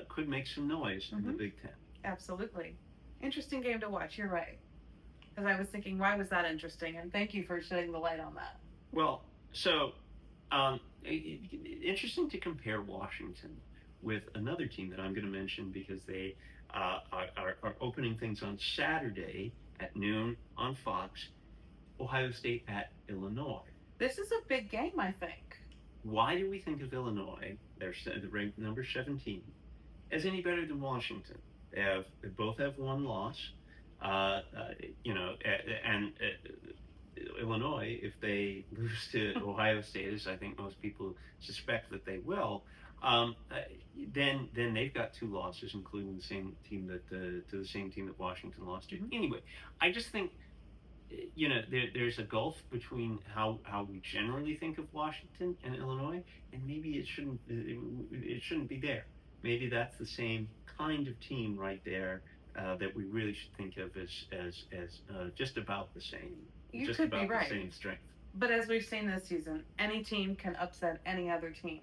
could make some noise in the Big Ten. Absolutely. Interesting game to watch. You're right. Because I was thinking, why was that interesting? And thank you for shedding the light on that. Well, so interesting to compare Washington with another team that I'm going to mention because they are opening things on Saturday at noon on Fox. Ohio State at Illinois. This is a big game, I think. Why do we think of Illinois, they're ranked number 17, as any better than Washington? They both have one loss, Illinois, if they lose to Ohio State, as I think most people suspect that they will, then they've got 2 losses, including the same team that Washington lost to. Anyway, I just think there's a gulf between how we generally think of Washington and Illinois, and maybe it shouldn't be there. Maybe that's the same kind of team right there that we really should think of as just about the same. You just could about be right. The same strength. But as we've seen this season, any team can upset any other team.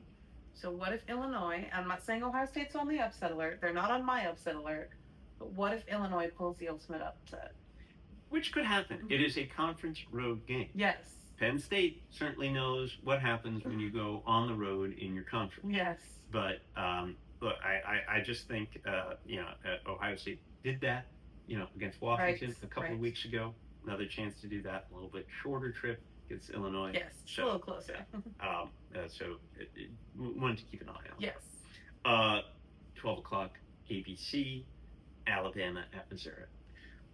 So what if Illinois? I'm not saying Ohio State's on the upset alert. They're not on my upset alert. But what if Illinois pulls the ultimate upset? Which could happen. It is a conference road game. Yes. Penn State certainly knows what happens when you go on the road in your conference. Yes. But look, I just think Ohio State did that against Washington a couple of weeks ago. Another chance to do that. A little bit shorter trip against Illinois. Yes. A little closer. So wanted to keep an eye on. Yes. 12 o'clock ABC, Alabama at Missouri.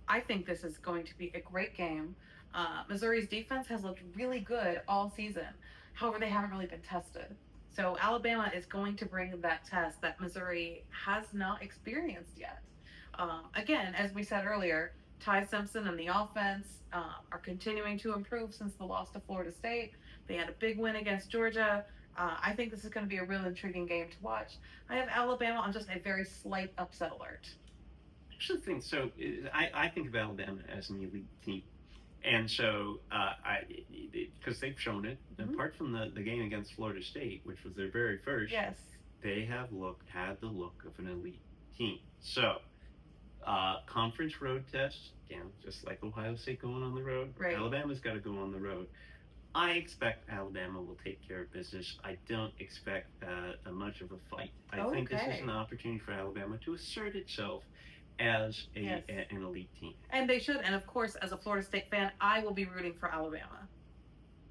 I think this is going to be a great game. Missouri's defense has looked really good all season. However, they haven't really been tested. So Alabama is going to bring that test that Missouri has not experienced yet. Again, as we said earlier, Ty Simpson and the offense are continuing to improve since the loss to Florida State. They had a big win against Georgia. I think this is going to be a real intriguing game to watch. I have Alabama on just a very slight upset alert. actually think so. I think of Alabama as an elite team. And so, because they've shown it, apart from the game against Florida State, which was their very first, Yes. they have had the look of an elite team. So, conference road test, again, just like Ohio State going on the road, Right. Alabama's got to go on the road. I expect Alabama will take care of business. I don't expect much of a fight. I think this is an opportunity for Alabama to assert itself as an elite team. And they should. And of course, as a Florida State fan, I will be rooting for Alabama.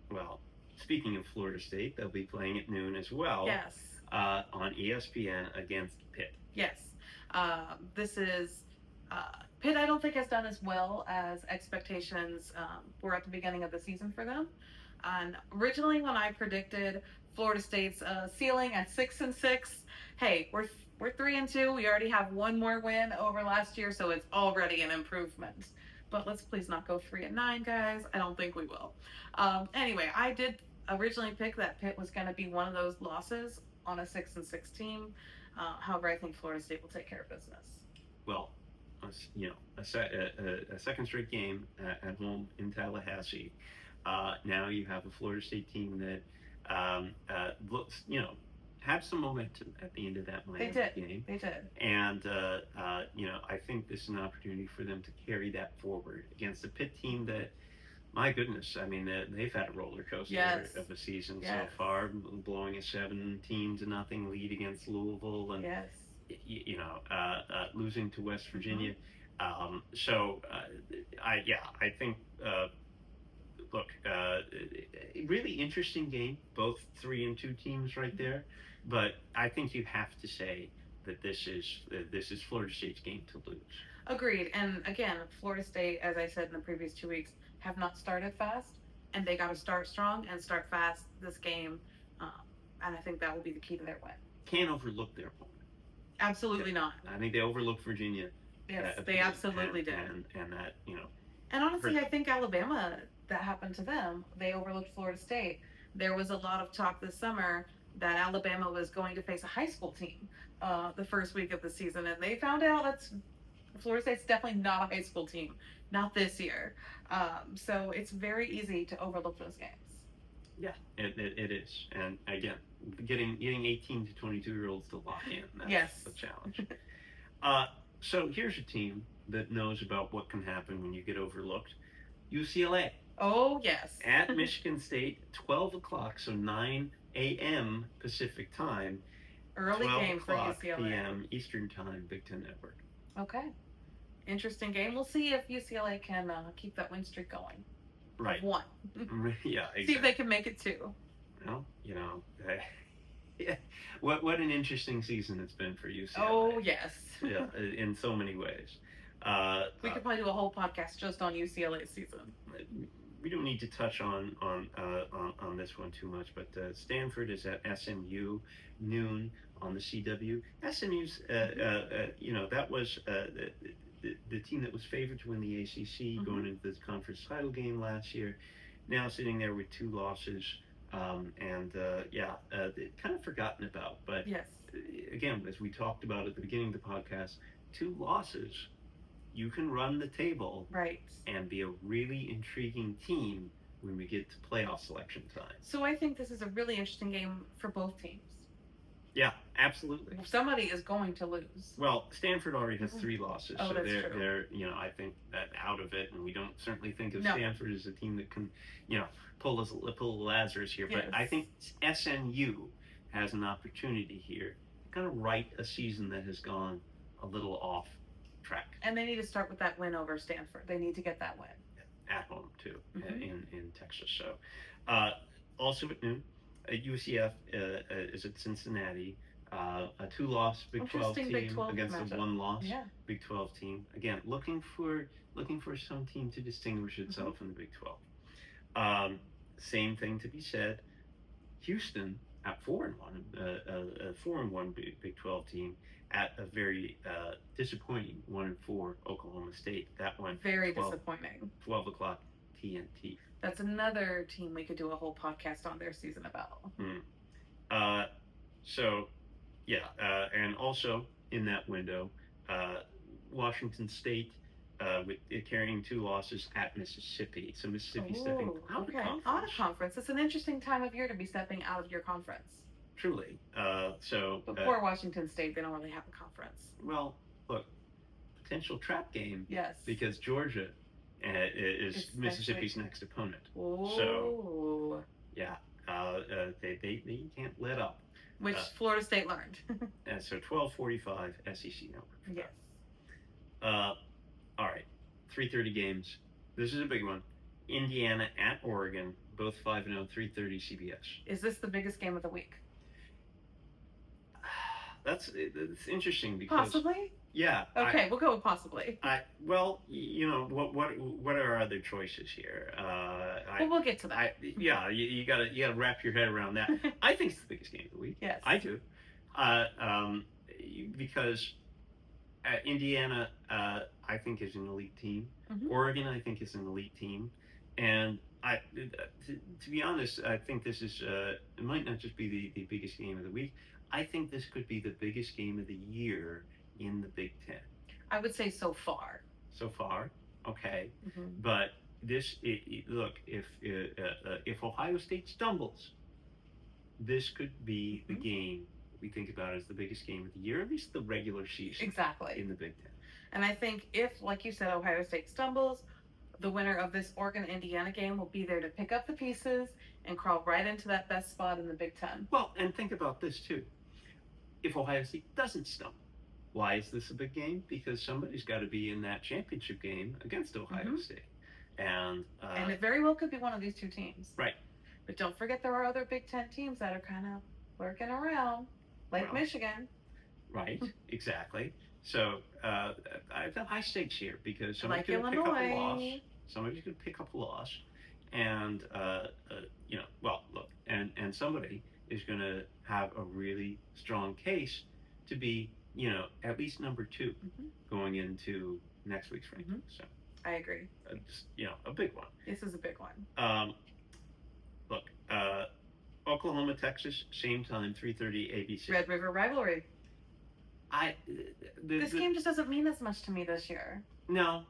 Well, speaking of Florida State, they'll be playing at noon as well. Yes. On ESPN against Pitt. Yes. This is Pitt. I don't think has done as well as expectations were at the beginning of the season for them. And originally, when I predicted Florida State's ceiling at 6-6, hey, we're 3-2. We already have one more win over last year, so it's already an improvement. But let's please not go 3-9, guys. I don't think we will. Anyway, I did originally pick that Pitt was going to be one of those losses on a 6-6 team. However, I think Florida State will take care of business. Well, a second straight game at home in Tallahassee. Now you have a Florida State team that looks, had some momentum at the end of that Miami game. They did. And, I think this is an opportunity for them to carry that forward against a Pitt team that, my goodness, I mean, they've had a roller coaster of a season so far, blowing a 17-0 lead against Louisville and, losing to West Virginia. I think, really interesting game, both 3-2 teams right there. But I think you have to say that this is Florida State's game to lose. Agreed. And again, Florida State, as I said in the previous 2 weeks, have not started fast, and they got to start strong and start fast this game. And I think that will be the key to their win. Can't overlook their opponent. Absolutely not. I think they overlooked Virginia. Yes, they absolutely did. And that, And honestly, I think Alabama, that happened to them. They overlooked Florida State. There was a lot of talk this summer that Alabama was going to face a high school team the first week of the season, and they found out that's Florida State's definitely not a high school team, not this year. So it's very easy to overlook those games. Yeah, it is. And again, getting 18 to 22-year-olds to lock in, that's the challenge. So here's a team that knows about what can happen when you get overlooked. UCLA. Oh, yes. At Michigan State, 12 o'clock, so 9 a.m. Pacific time. Early game for UCLA. 12 p.m. Eastern time, Big Ten Network. Okay. Interesting game. We'll see if UCLA can keep that win streak going. Right. Of 1. Yeah, exactly. See if they can make it 2. Well, what an interesting season it's been for UCLA. Oh, yes. Yeah, in so many ways. We could probably do a whole podcast just on UCLA's season. We don't need to touch on this one too much, but Stanford is at SMU noon on the CW. SMU's, that was the team that was favored to win the ACC going into this conference title game last year. Now sitting there with 2 losses, kind of forgotten about. But again, as we talked about at the beginning of the podcast, 2 losses. You can run the table and be a really intriguing team when we get to playoff selection time. So I think this is a really interesting game for both teams. Yeah, absolutely. Somebody is going to lose. Well, Stanford already has 3 losses, so they're I think that out of it, and we don't certainly think of Stanford as a team that can, pull a Lazarus here. Yes. But I think SMU has an opportunity here to kind of right a season that has gone a little off track. And they need to start with that win over Stanford. They need to get that win. At home, too, in Texas. So, also at noon, UCF is at Cincinnati. A 2-loss Big 12 team against a 1-loss Big 12 team. Again, looking for some team to distinguish itself in the Big 12. Same thing to be said. Houston at 4-1, a 4-1 Big 12 team at a very disappointing 1-4 Oklahoma State. That one very disappointing. 12 o'clock TNT. That's another team we could do a whole podcast on their season about. And also in that window, Washington State with it carrying 2 losses at Mississippi. So Mississippi stepping out of conference. Out of conference. It's an interesting time of year to be stepping out of your conference. Truly. But poor Washington State, they don't really have a conference. Well, look, potential trap game. Yes. Because Georgia is Mississippi's next opponent. Ooh. So, yeah, they can't let up. Which Florida State learned. And so 12:45 SEC Network. Yes. All right, 3:30 games. This is a big one. Indiana at Oregon, both 5-0, 3:30 CBS. Is this the biggest game of the week? It's interesting because possibly. Yeah. Okay, we'll go with possibly. Well, you know what are our other choices here? Well, we'll get to that. You gotta wrap your head around that. I think it's the biggest game of the week. Yes, I do. Because Indiana, I think is an elite team. Mm-hmm. Oregon, I think is an elite team, and to be honest, I think this is it might not just be the biggest game of the week. I think this could be the biggest game of the year in the Big Ten. I would say so far. So far, okay. Mm-hmm. But this, look, if Ohio State stumbles, this could be the game we think about as the biggest game of the year, at least the regular season. Exactly. In the Big Ten. And I think if, like you said, Ohio State stumbles, the winner of this Oregon-Indiana game will be there to pick up the pieces and crawl right into that best spot in the Big Ten. Well, and think about this too. If Ohio State doesn't stumble, why is this a big game? Because somebody's got to be in that championship game against Ohio State. And it very well could be one of these two teams. Right. But don't forget there are other Big Ten teams that are kind of lurking around, like Michigan. Right, exactly. So I've got high stakes here because somebody's like going to pick up a loss. Somebody's going to pick up a loss. And, well, look, and somebody is going to have a really strong case to be, at least number 2 going into next week's ranking. So I agree. Just, a big one. This is a big one. Look, Oklahoma, Texas, same time, 3:30 ABC. Red River rivalry. This game just doesn't mean as much to me this year. No,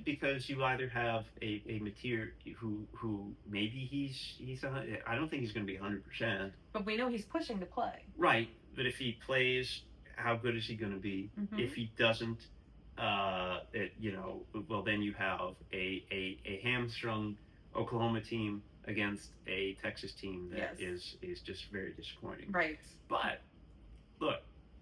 because you either have a Mateer who maybe he's I don't think he's going to be 100%. But we know he's pushing to play. Right, but if he plays, how good is he going to be? If he doesn't, well then you have a hamstrung Oklahoma team against a Texas team that is just very disappointing. Right. But look,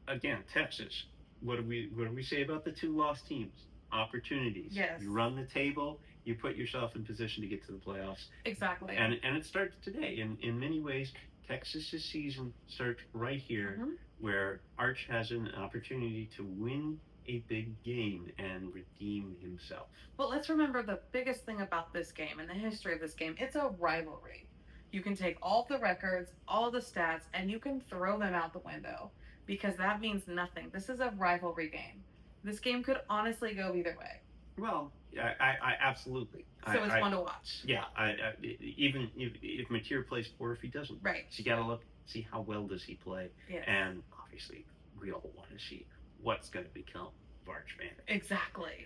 again, Texas. What do we say about the 2 lost teams? Opportunities. Yes. You run the table, you put yourself in position to get to the playoffs. Exactly. And it starts today. In many ways, Texas's season starts right here, where Arch has an opportunity to win a big game and redeem himself. Well, let's remember the biggest thing about this game and the history of this game. It's a rivalry. You can take all the records, all the stats, and you can throw them out the window because that means nothing. This is a rivalry game. This game could honestly go either way. Well, I absolutely. So it's fun to watch. Yeah, even if Mateer plays poor, if he doesn't, right? So you got to look, see how well does he play, and obviously we all want to see what's going to become of Arch Manning. Exactly.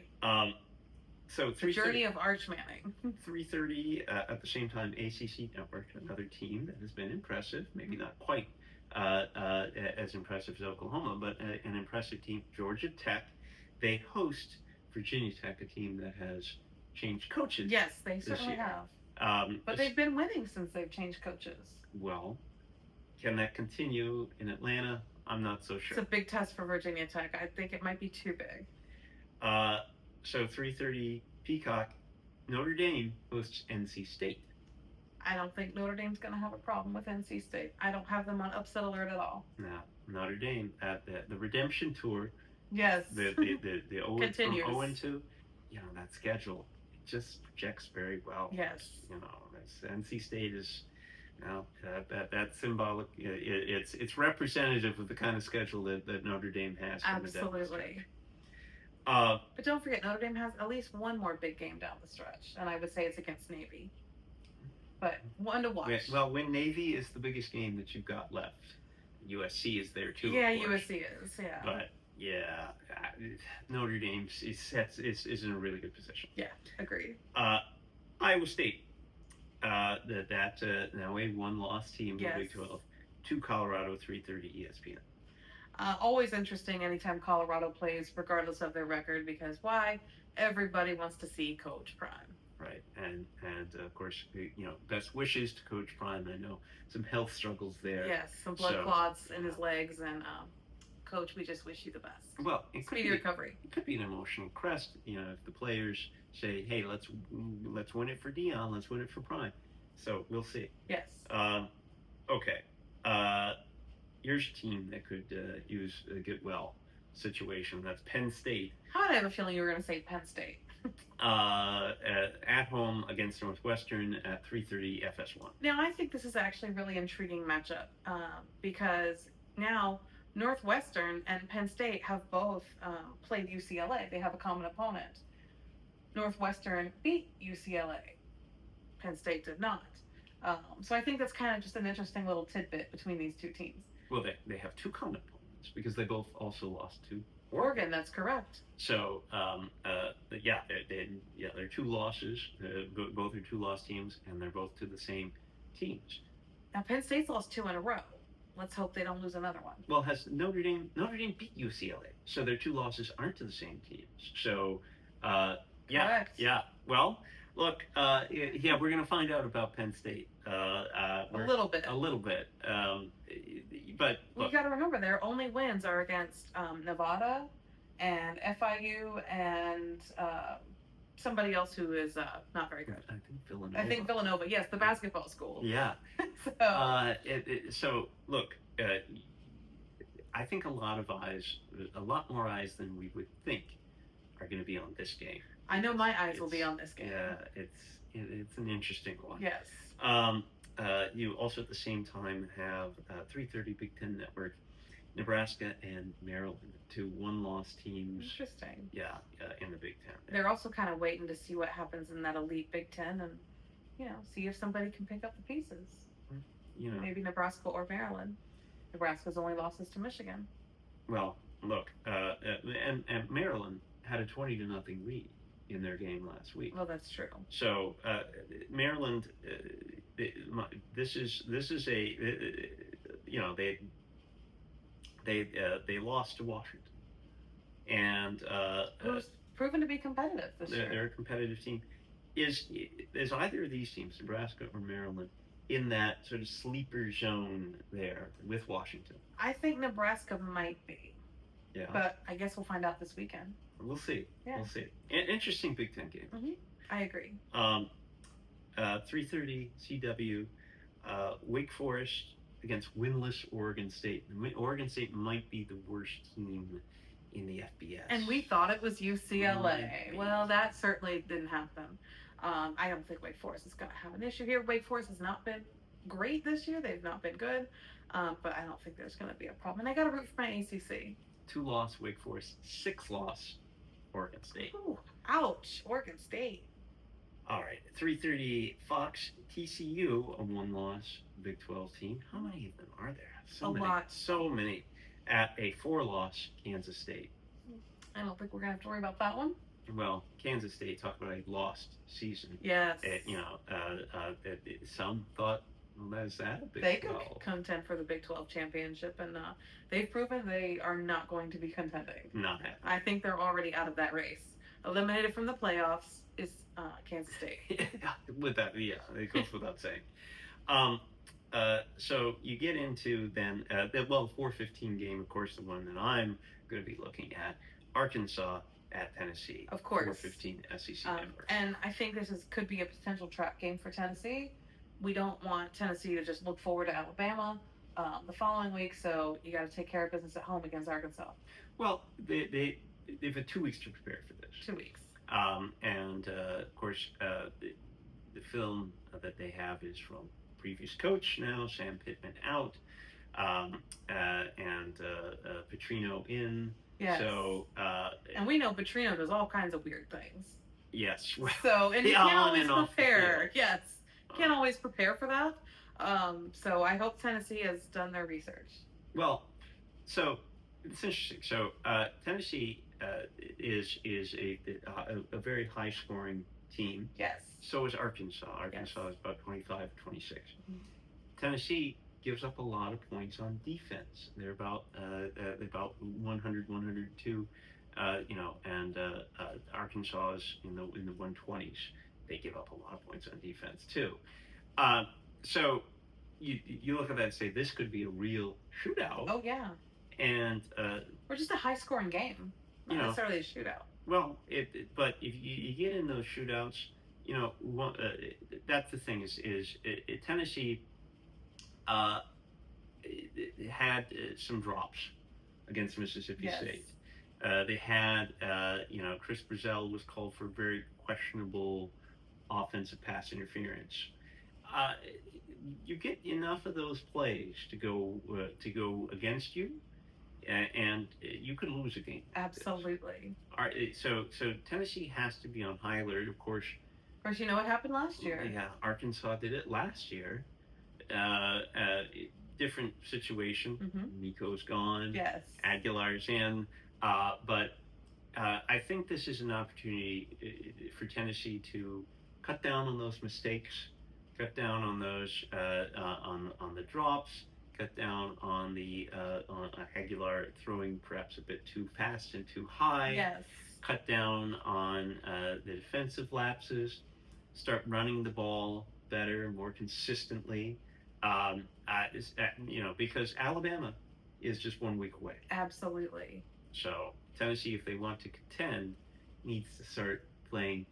So the journey of Arch Manning. 3:30 at the same time. ACC Network, another team that has been impressive, maybe not quite as impressive as Oklahoma, but an impressive team. Georgia Tech. They host Virginia Tech, a team that has changed coaches. Yes, they certainly have. But they've been winning since they've changed coaches. Well, can that continue in Atlanta? I'm not so sure. It's a big test for Virginia Tech. I think it might be too big. So 3:30 Peacock, Notre Dame hosts NC State. I don't think Notre Dame's going to have a problem with NC State. I don't have them on upset alert at all. No, Notre Dame at the redemption tour. Yes. The Continues. From 0-2, that schedule, it just projects very well. Yes. NC State is, that's symbolic. It's representative of the kind of schedule that Notre Dame has. Absolutely. But don't forget, Notre Dame has at least one more big game down the stretch, and I would say it's against Navy. But one to watch. Well, when Navy is the biggest game that you've got left, USC is there too. Yeah, USC is. Yeah. But Yeah, Notre Dame is in a really good position. Yeah, agreed. Iowa State, now a one-loss team in Yes. the Big 12, to Colorado, 3:30 ESPN. Always interesting anytime Colorado plays, regardless of their record, because why? Everybody wants to see Coach Prime. Right, and of course, best wishes to Coach Prime. I know some health struggles there. Yes, some blood clots in his legs, and Coach, we just wish you the best. Well, it speedy recovery. It could be an emotional crest, if the players say, "Hey, let's win it for Dion, let's win it for Prime." So we'll see. Yes. Okay. Here's a team that could use a get well situation. That's Penn State. How did I have a feeling you were going to say Penn State? At home against Northwestern at 3:30 FS1. Now, I think this is actually a really intriguing matchup because now Northwestern and Penn State have both played UCLA. They have a common opponent. Northwestern beat UCLA. Penn State did not. So I think that's kind of just an interesting little tidbit between these two teams. Well, they have two common opponents because they both also lost to Oregon. That's correct. So, they're two losses. Both are two-loss teams, and they're both to the same teams. Now, Penn State's lost 2 in a row. Let's hope they don't lose another one. Well, has Notre Dame beat UCLA, so their two losses aren't to the same teams. So, Correct. Yeah. Well, look, we're going to find out about Penn State. A little bit. But you got to remember, their only wins are against Nevada and FIU and somebody else who is not very good. I think Villanova. Yes, the basketball school. Yeah. So look, I think a lot more eyes than we would think, are going to be on this game. I know my eyes will be on this game. Yeah, it's an interesting one. Yes. You also at the same time have 3:30 Big Ten Network, Nebraska and Maryland, two one-loss teams. Interesting. Yeah, in the Big Ten. They're also kind of waiting to see what happens in that elite Big Ten and, see if somebody can pick up the pieces. Maybe Nebraska or Maryland. Nebraska's only losses to Michigan. Well, look, and Maryland had a 20-0 lead in their game last week. Well, that's true. So Maryland, this is a they lost to Washington, and who's proven to be competitive this year. They're a competitive team. Is either of these teams, Nebraska or Maryland, in that sort of sleeper zone there with Washington? I think Nebraska might be. Yeah. But I guess we'll find out this weekend. We'll see. Yeah. We'll see. Interesting Big Ten game. Mm-hmm. I agree. 3:30 CW, Wake Forest against winless Oregon State. Oregon State might be the worst team in the FBS. And we thought it was UCLA. Well, that certainly didn't happen. I don't think Wake Forest is going to have an issue here. Wake Forest has not been great this year. They've not been good. But I don't think there's going to be a problem. And I got to root for my ACC. 2-loss Wake Forest, 6-loss Oregon State. Ooh, ouch, Oregon State. All right, 3:30 Fox, TCU, a 1-loss Big 12 team. How many of them are there? A lot. So many. At a 4-loss Kansas State. I don't think we're going to have to worry about that one. Well, Kansas State, talk about a lost season. Yes. Some thought, well, is that a Big 12? They could contend for the Big 12 championship, and they've proven they are not going to be contending. Not happening. I think they're already out of that race. Eliminated from the playoffs is Kansas State. With that, yeah, it goes without saying. So you get into then, the 4:15 game, of course, the one that I'm going to be looking at, Arkansas at Tennessee. Of course. 4:15 SEC Network. And I think this could be a potential trap game for Tennessee. We don't want Tennessee to just look forward to Alabama the following week, so you got to take care of business at home against Arkansas. Well, they've had 2 weeks to prepare for this. 2 weeks. Of course, the film that they have is from previous coach now, Sam Pittman out, and Petrino in. Yes. So, and we know Petrino does all kinds of weird things. Yes. So, and you can't always prepare. Field. Yes. Can't always prepare for that. So I hope Tennessee has done their research. Well, so It's interesting. So Tennessee is a very high scoring team. Yes. So is Arkansas. Arkansas is about 25, 26. Tennessee gives up a lot of points on defense. They're about 100, 102, and Arkansas is in the 120s. They give up a lot of points on defense too. Uh, so you look at that and say this could be a real shootout. Oh yeah. And or just a high scoring game, not necessarily a shootout. Well, but if you get in those shootouts, that's the thing is Tennessee had some drops against Mississippi State. They had, Chris Brazell was called for very questionable offensive pass interference. You get enough of those plays to go against you, and you could lose a game. Absolutely. All right, so Tennessee has to be on high alert. Of course, you know what happened last year. Yeah, Arkansas did it last year. Different situation. Nico's gone. Yes. Aguilar's in. But I think this is an opportunity for Tennessee to cut down on those mistakes, cut down on those on the drops, cut down on the on Aguilar throwing perhaps a bit too fast and too high. Yes. Cut down on the defensive lapses. Start running the ball better, more consistently. Because Alabama is just 1 week away. Absolutely. So Tennessee, if they want to contend, needs to start playing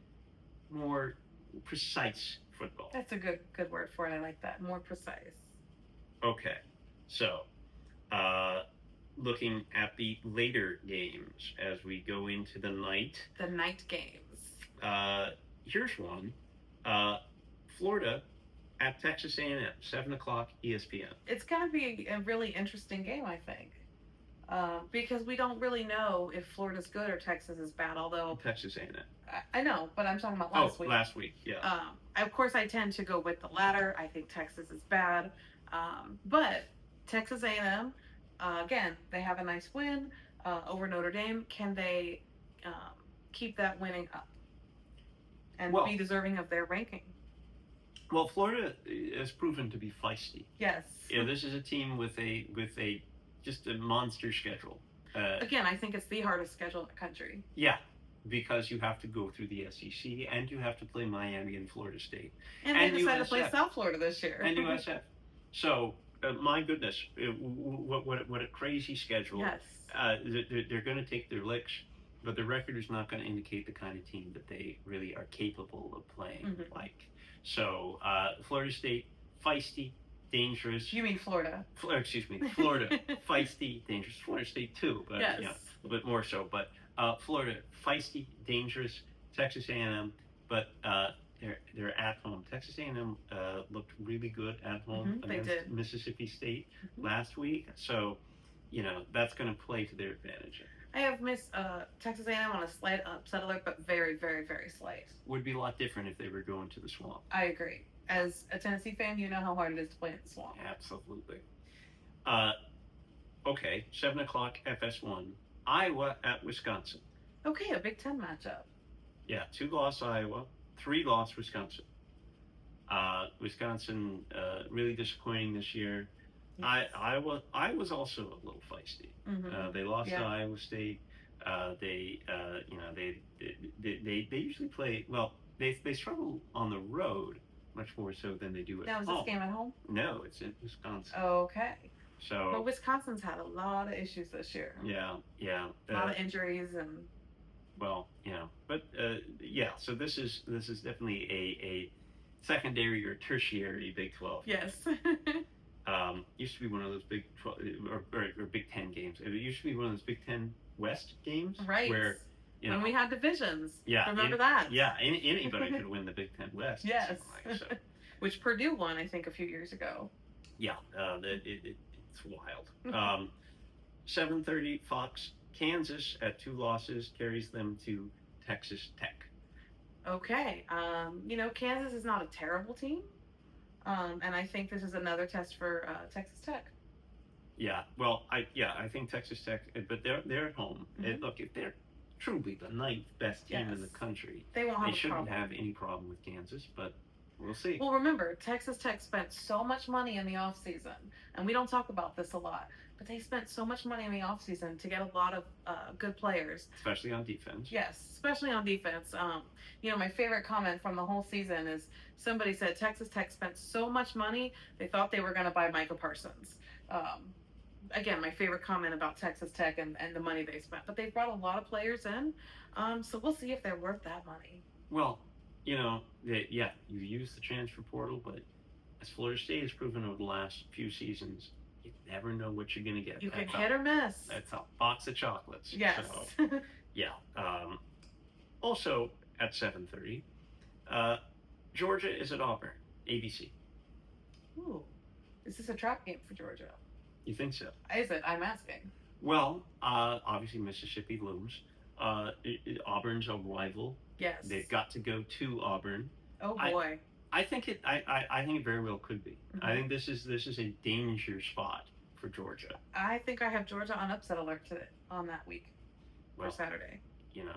more precise football. That's a good word for it. I like that. More precise. Okay, so looking at the later games as we go into the night. The night games. Here's one. Florida at Texas A&M, 7 o'clock ESPN. It's going to be a really interesting game, I think. Because we don't really know if Florida's good or Texas is bad, although... Texas A&M. I know, but I'm talking about last week. Last week, yeah. Of course, I tend to go with the latter. I think Texas is bad. But Texas A&M, again, they have a nice win over Notre Dame. Can they keep that winning up and be deserving of their ranking? Well, Florida has proven to be feisty. Yes. This is a team with a just a monster schedule. Again, I think it's the hardest schedule in the country. Yeah, because you have to go through the SEC and you have to play Miami and Florida State. And they decided to play South Florida this year. And USF. So, my goodness, what a crazy schedule. Yes. They're going to take their licks, but the record is not going to indicate the kind of team that they really are capable of playing like. So, Florida State, feisty, dangerous. You mean Florida? Excuse me, Florida, feisty, dangerous. Florida State too, but yes. A little bit more so. But Florida, feisty, dangerous. Texas A&M, but they're at home. Texas A&M looked really good at home against Mississippi State last week. So, that's going to play to their advantage. I have missed Texas A&M on a slight upset alert, but very, very, very slight. Would be a lot different if they were going to the Swamp. I agree. As a Tennessee fan, you know how hard it is to play in the Swamp. Absolutely. Okay, 7 o'clock FS1. Iowa at Wisconsin. Okay, a Big Ten matchup. Yeah, 2-loss Iowa, 3-loss Wisconsin. Wisconsin really disappointing this year. Yes. Iowa's also a little feisty. They lost to Iowa State. They usually play well. They struggle on the road much more so than they do at home. Now, is this game at home? No, it's in Wisconsin. Okay. So. But Wisconsin's had a lot of issues this year. Yeah. A lot of injuries and. Well, but so this is definitely a secondary or tertiary Big 12. Yes. Used to be one of those Big 12 or Big 10 games. It used to be one of those Big 10 West games, right? Where when we had divisions. Yeah. Remember that? Yeah. Anybody could win the Big 10 West. Yes. So. Which Purdue won, I think, a few years ago. Yeah. It's wild. 7:30 Fox. Kansas at 2 losses carries them to Texas Tech. Okay. Kansas is not a terrible team. And I think this is another test for Texas Tech. Yeah. Well, I think Texas Tech, but they're at home. Mhm. Look, if they're truly the ninth best team in the Yes. country, They won't they have a shouldn't problem. have any problem with Kansas. But we'll see. Well, remember, Texas Tech spent so much money in the offseason, and we don't talk about this a lot, but they spent so much money in the offseason to get a lot of good players. Especially on defense. Yes, especially on defense. My favorite comment from the whole season is somebody said Texas Tech spent so much money, they thought they were going to buy Micah Parsons. Again, my favorite comment about Texas Tech and the money they spent. But they've brought a lot of players in, so we'll see if they're worth that money. Well, you use the transfer portal, but as Florida State has proven over the last few seasons, you never know what you're going to get. You can hit or miss. That's a box of chocolates. Yes. So, yeah. Also at 7:30, Georgia is at Auburn, ABC. Ooh, is this a trap game for Georgia? You think so? Is it? I'm asking. Well, obviously Mississippi looms. Auburn's a rival. Yes. They've got to go to Auburn. Oh boy. I think it very well could be. Mm-hmm. I think this is a danger spot for Georgia. I think I have Georgia on upset alert on that week for Saturday. Again,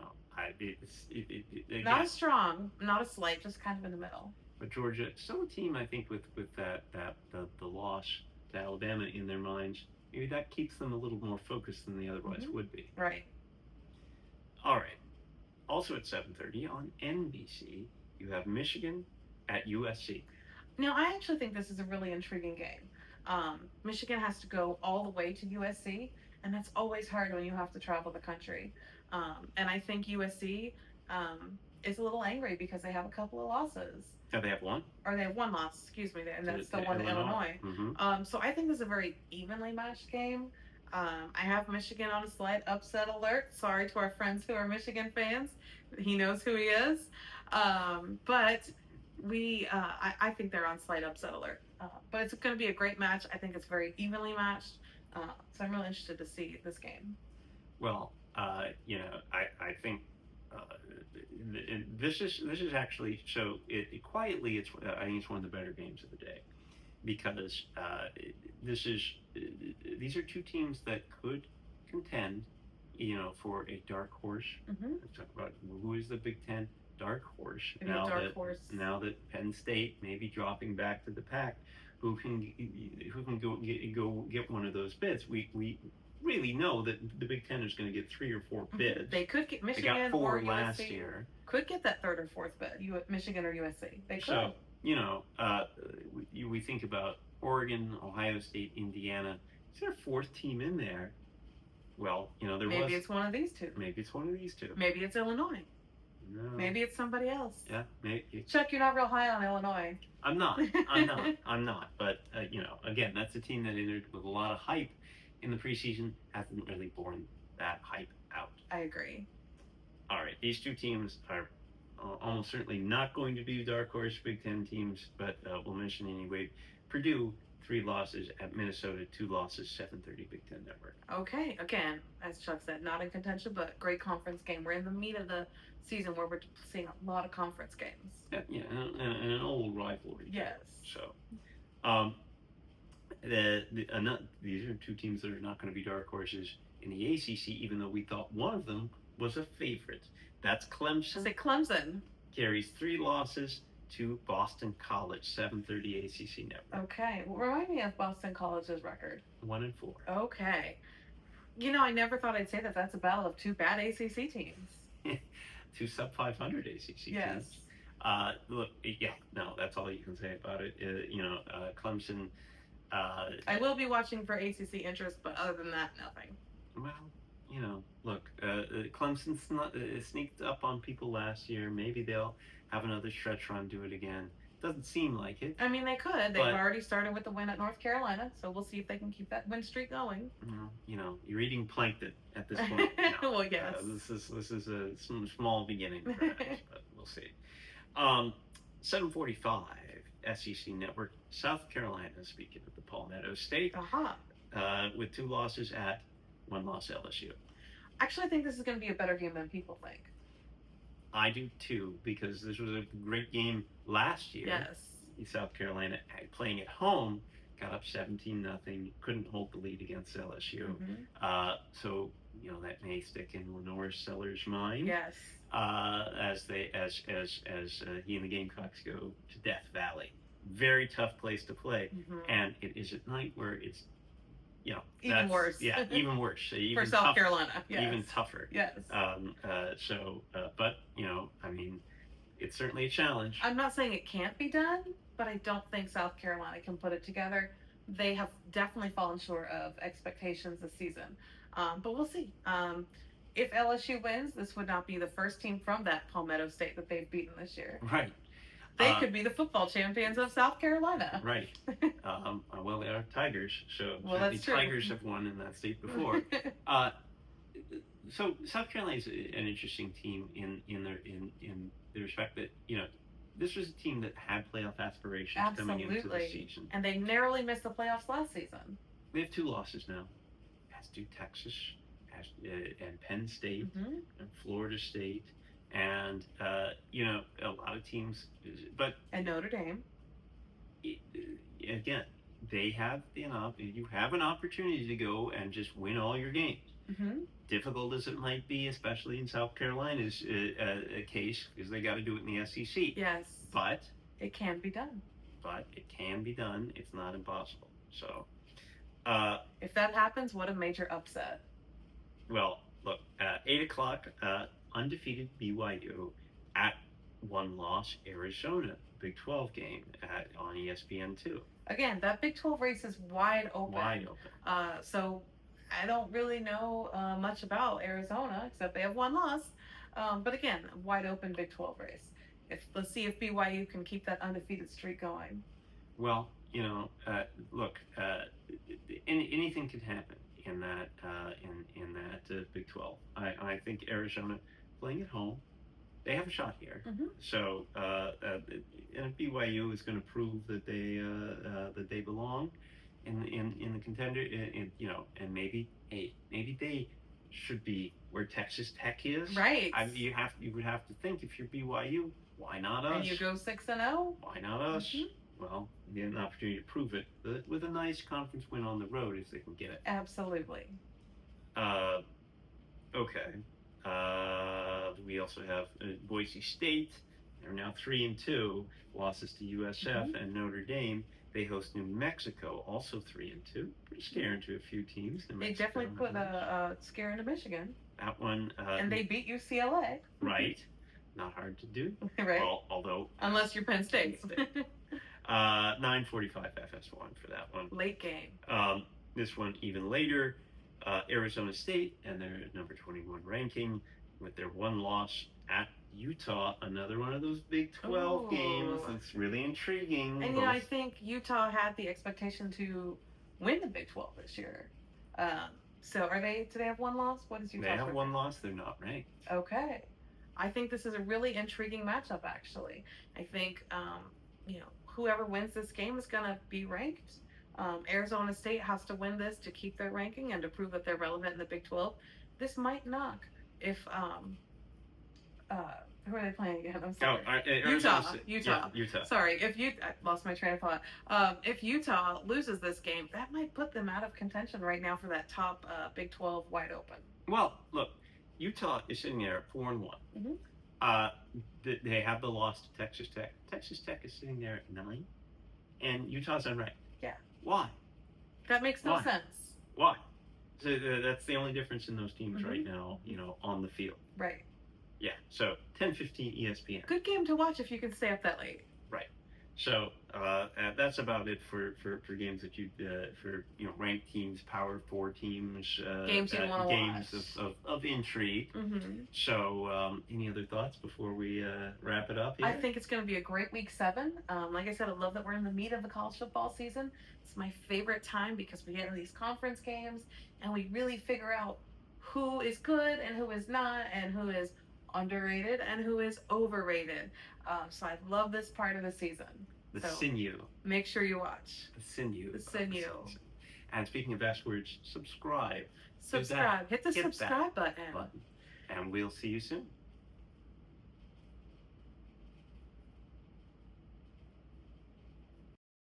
not as strong, not as slight, just kind of in the middle. But Georgia, still a team I think with the loss to Alabama in their minds, maybe that keeps them a little more focused than they otherwise would be. Right. All right. Also at 7:30 on NBC, you have Michigan at USC. Now, I actually think this is a really intriguing game. Michigan has to go all the way to USC, and that's always hard when you have to travel the country. And I think USC is a little angry because they have a couple of losses. Oh, they have one? Or they have one loss, excuse me, and that's the one in Illinois. Mm-hmm. So I think this is a very evenly matched game. I have Michigan on a slight upset alert. Sorry to our friends who are Michigan fans. He knows who he is. But I think they're on slight upset alert. But it's going to be a great match. I think it's very evenly matched. So I'm really interested to see this game. Well, I think this is actually so quietly. I think it's one of the better games of the day because these are two teams that could contend, for a dark horse. Mm-hmm. Let's talk about who is the Big Ten dark horse. Now that Penn State may be dropping back to the pack, who can go get one of those bids? We really know that the Big Ten is going to get 3 or 4 bids. They could get Michigan. They got 4 or last USC. year. Could get that 3rd or 4th bid. Michigan or USC. They could. So we think about Oregon, Ohio State, Indiana. Is there a 4th team in there? Well, maybe it's one of these two. Maybe it's one of these two. Maybe it's Illinois. No. Maybe it's somebody else. Yeah, maybe. Chuck, you're not real high on Illinois. I'm not. But again, that's a team that entered with a lot of hype in the preseason. Hasn't really borne that hype out. I agree. All right, these two teams are almost certainly not going to be dark horse Big Ten teams, but we'll mention anyway. Purdue, 3 losses at Minnesota, 2 losses, 7:30 Big Ten Network. Okay, again, as Chuck said, not in contention, but great conference game. We're in the meat of the season where we're seeing a lot of conference games. Yeah, and an old rivalry. Yes. So, these are two teams that are not going to be dark horses in the ACC, even though we thought one of them was a favorite. That's Clemson. I say Clemson Carries 3 losses to Boston College, 7:30 ACC Network. Okay, well, remind me of Boston College's record. 1-4. Okay. I never thought I'd say that. That's a battle of 2 bad ACC teams. 2 sub 500 ACC yes. teams. Look, that's all you can say about it. Clemson. I will be watching for ACC interest, but other than that, nothing. Well, look, Clemson sneaked up on people last year. Maybe they'll have another stretch run, do it again. Doesn't seem like it. I mean, they could. They've already started with the win at North Carolina, so we'll see if they can keep that win streak going. You're eating plankton at this point. Well, yes. This is a small beginning, perhaps, but we'll see. 7:45 SEC Network, South Carolina. Speaking of the Palmetto State, with 2 losses at 1 loss LSU. Actually, I think this is going to be a better game than people think. I do too, because this was a great game last year. Yes. South Carolina playing at home got up 17-0, couldn't hold the lead against LSU. So that may stick in Lenore Seller's mind. Yes. As he and the Gamecocks go to Death Valley, very tough place to play, and it is at night where it's even worse. Yeah, even worse. Even for South Carolina. Yes. Even tougher. Yes. But I mean, it's certainly a challenge. I'm not saying it can't be done, but I don't think South Carolina can put it together. They have definitely fallen short of expectations this season. But we'll see. If LSU wins, this would not be the first team from that Palmetto State that they've beaten this year. Right. They could be the football champions of South Carolina. Right. Well, they are Tigers, so the Tigers have won in that state before. So South Carolina is an interesting team in the respect that this was a team that had playoff aspirations coming into the season, and they narrowly missed the playoffs last season. They have 2 losses now, as do Texas, and Penn State, and Florida State. And a lot of teams, and Notre Dame. Again, you have an opportunity to go and just win all your games. Difficult as it might be, especially in South Carolina's case, because they got to do it in the SEC. Yes. But it can be done. It's not impossible. So, if that happens, what a major upset. Well, look, 8:00. Undefeated BYU at 1-loss Arizona, Big 12 game on ESPN2. Again, that Big 12 race is wide open. So I don't really know much about Arizona, except they have 1 loss. But again, wide open Big 12 race. Let's see if BYU can keep that undefeated streak going. Well, look, anything can happen in that Big 12. I think Arizona, playing at home, they have a shot here. So, and BYU is going to prove that they belong in the contender. And maybe they should be where Texas Tech is. Right. You would have to think, if you're BYU, why not us? And you go 6-0. Why not us? Well, you get an opportunity to prove it with a nice conference win on the road if they can get it. Absolutely. Okay. We also have Boise State. They're now 3-2, losses to USF and Notre Dame. They host New Mexico, also 3-2. Pretty scare into a few teams. They definitely put a scare into Michigan. That one. And they beat UCLA. Right. Not hard to do. Right. Although. Unless you're Penn State. 9:45 FS1 for that one. Late game. This one even later. Arizona State and their number 21 ranking with their 1 loss at Utah. Another one of those Big 12 games. It's really intriguing. And I think Utah had the expectation to win the Big 12 this year. So do they have 1 loss? What is Utah? They have 1 loss. They're not ranked. Okay. I think this is a really intriguing matchup, actually. I think, whoever wins this game is going to be ranked. Arizona State has to win this to keep their ranking and to prove that they're relevant in the Big 12. This might knock if who are they playing again? I'm sorry. Utah. Yeah, Utah. Sorry, I lost my train of thought. If Utah loses this game, that might put them out of contention right now for that top Big 12 wide open. Well, look, Utah is sitting there at 4-1. They have the loss to Texas Tech. Texas Tech is sitting there at 9, and Utah's unranked. Yeah. Why? That makes no sense. Why? So that's the only difference in those teams right now, on the field. Right. Yeah. So 10:15 ESPN. Good game to watch if you can stay up that late. Right. So that's about it for games that for ranked teams, Power 4 teams, games you want to watch. Games of intrigue. So any other thoughts before we wrap it up here? I think it's going to be a great week 7. Like I said, I love that we're in the meat of the college football season. It's my favorite time because we get these conference games and we really figure out who is good and who is not, and who is underrated and who is overrated. So I love this part of the season. The sinew. Make sure you watch. The sinew. The sinew. And speaking of best words, subscribe. Hit the subscribe button. And we'll see you soon.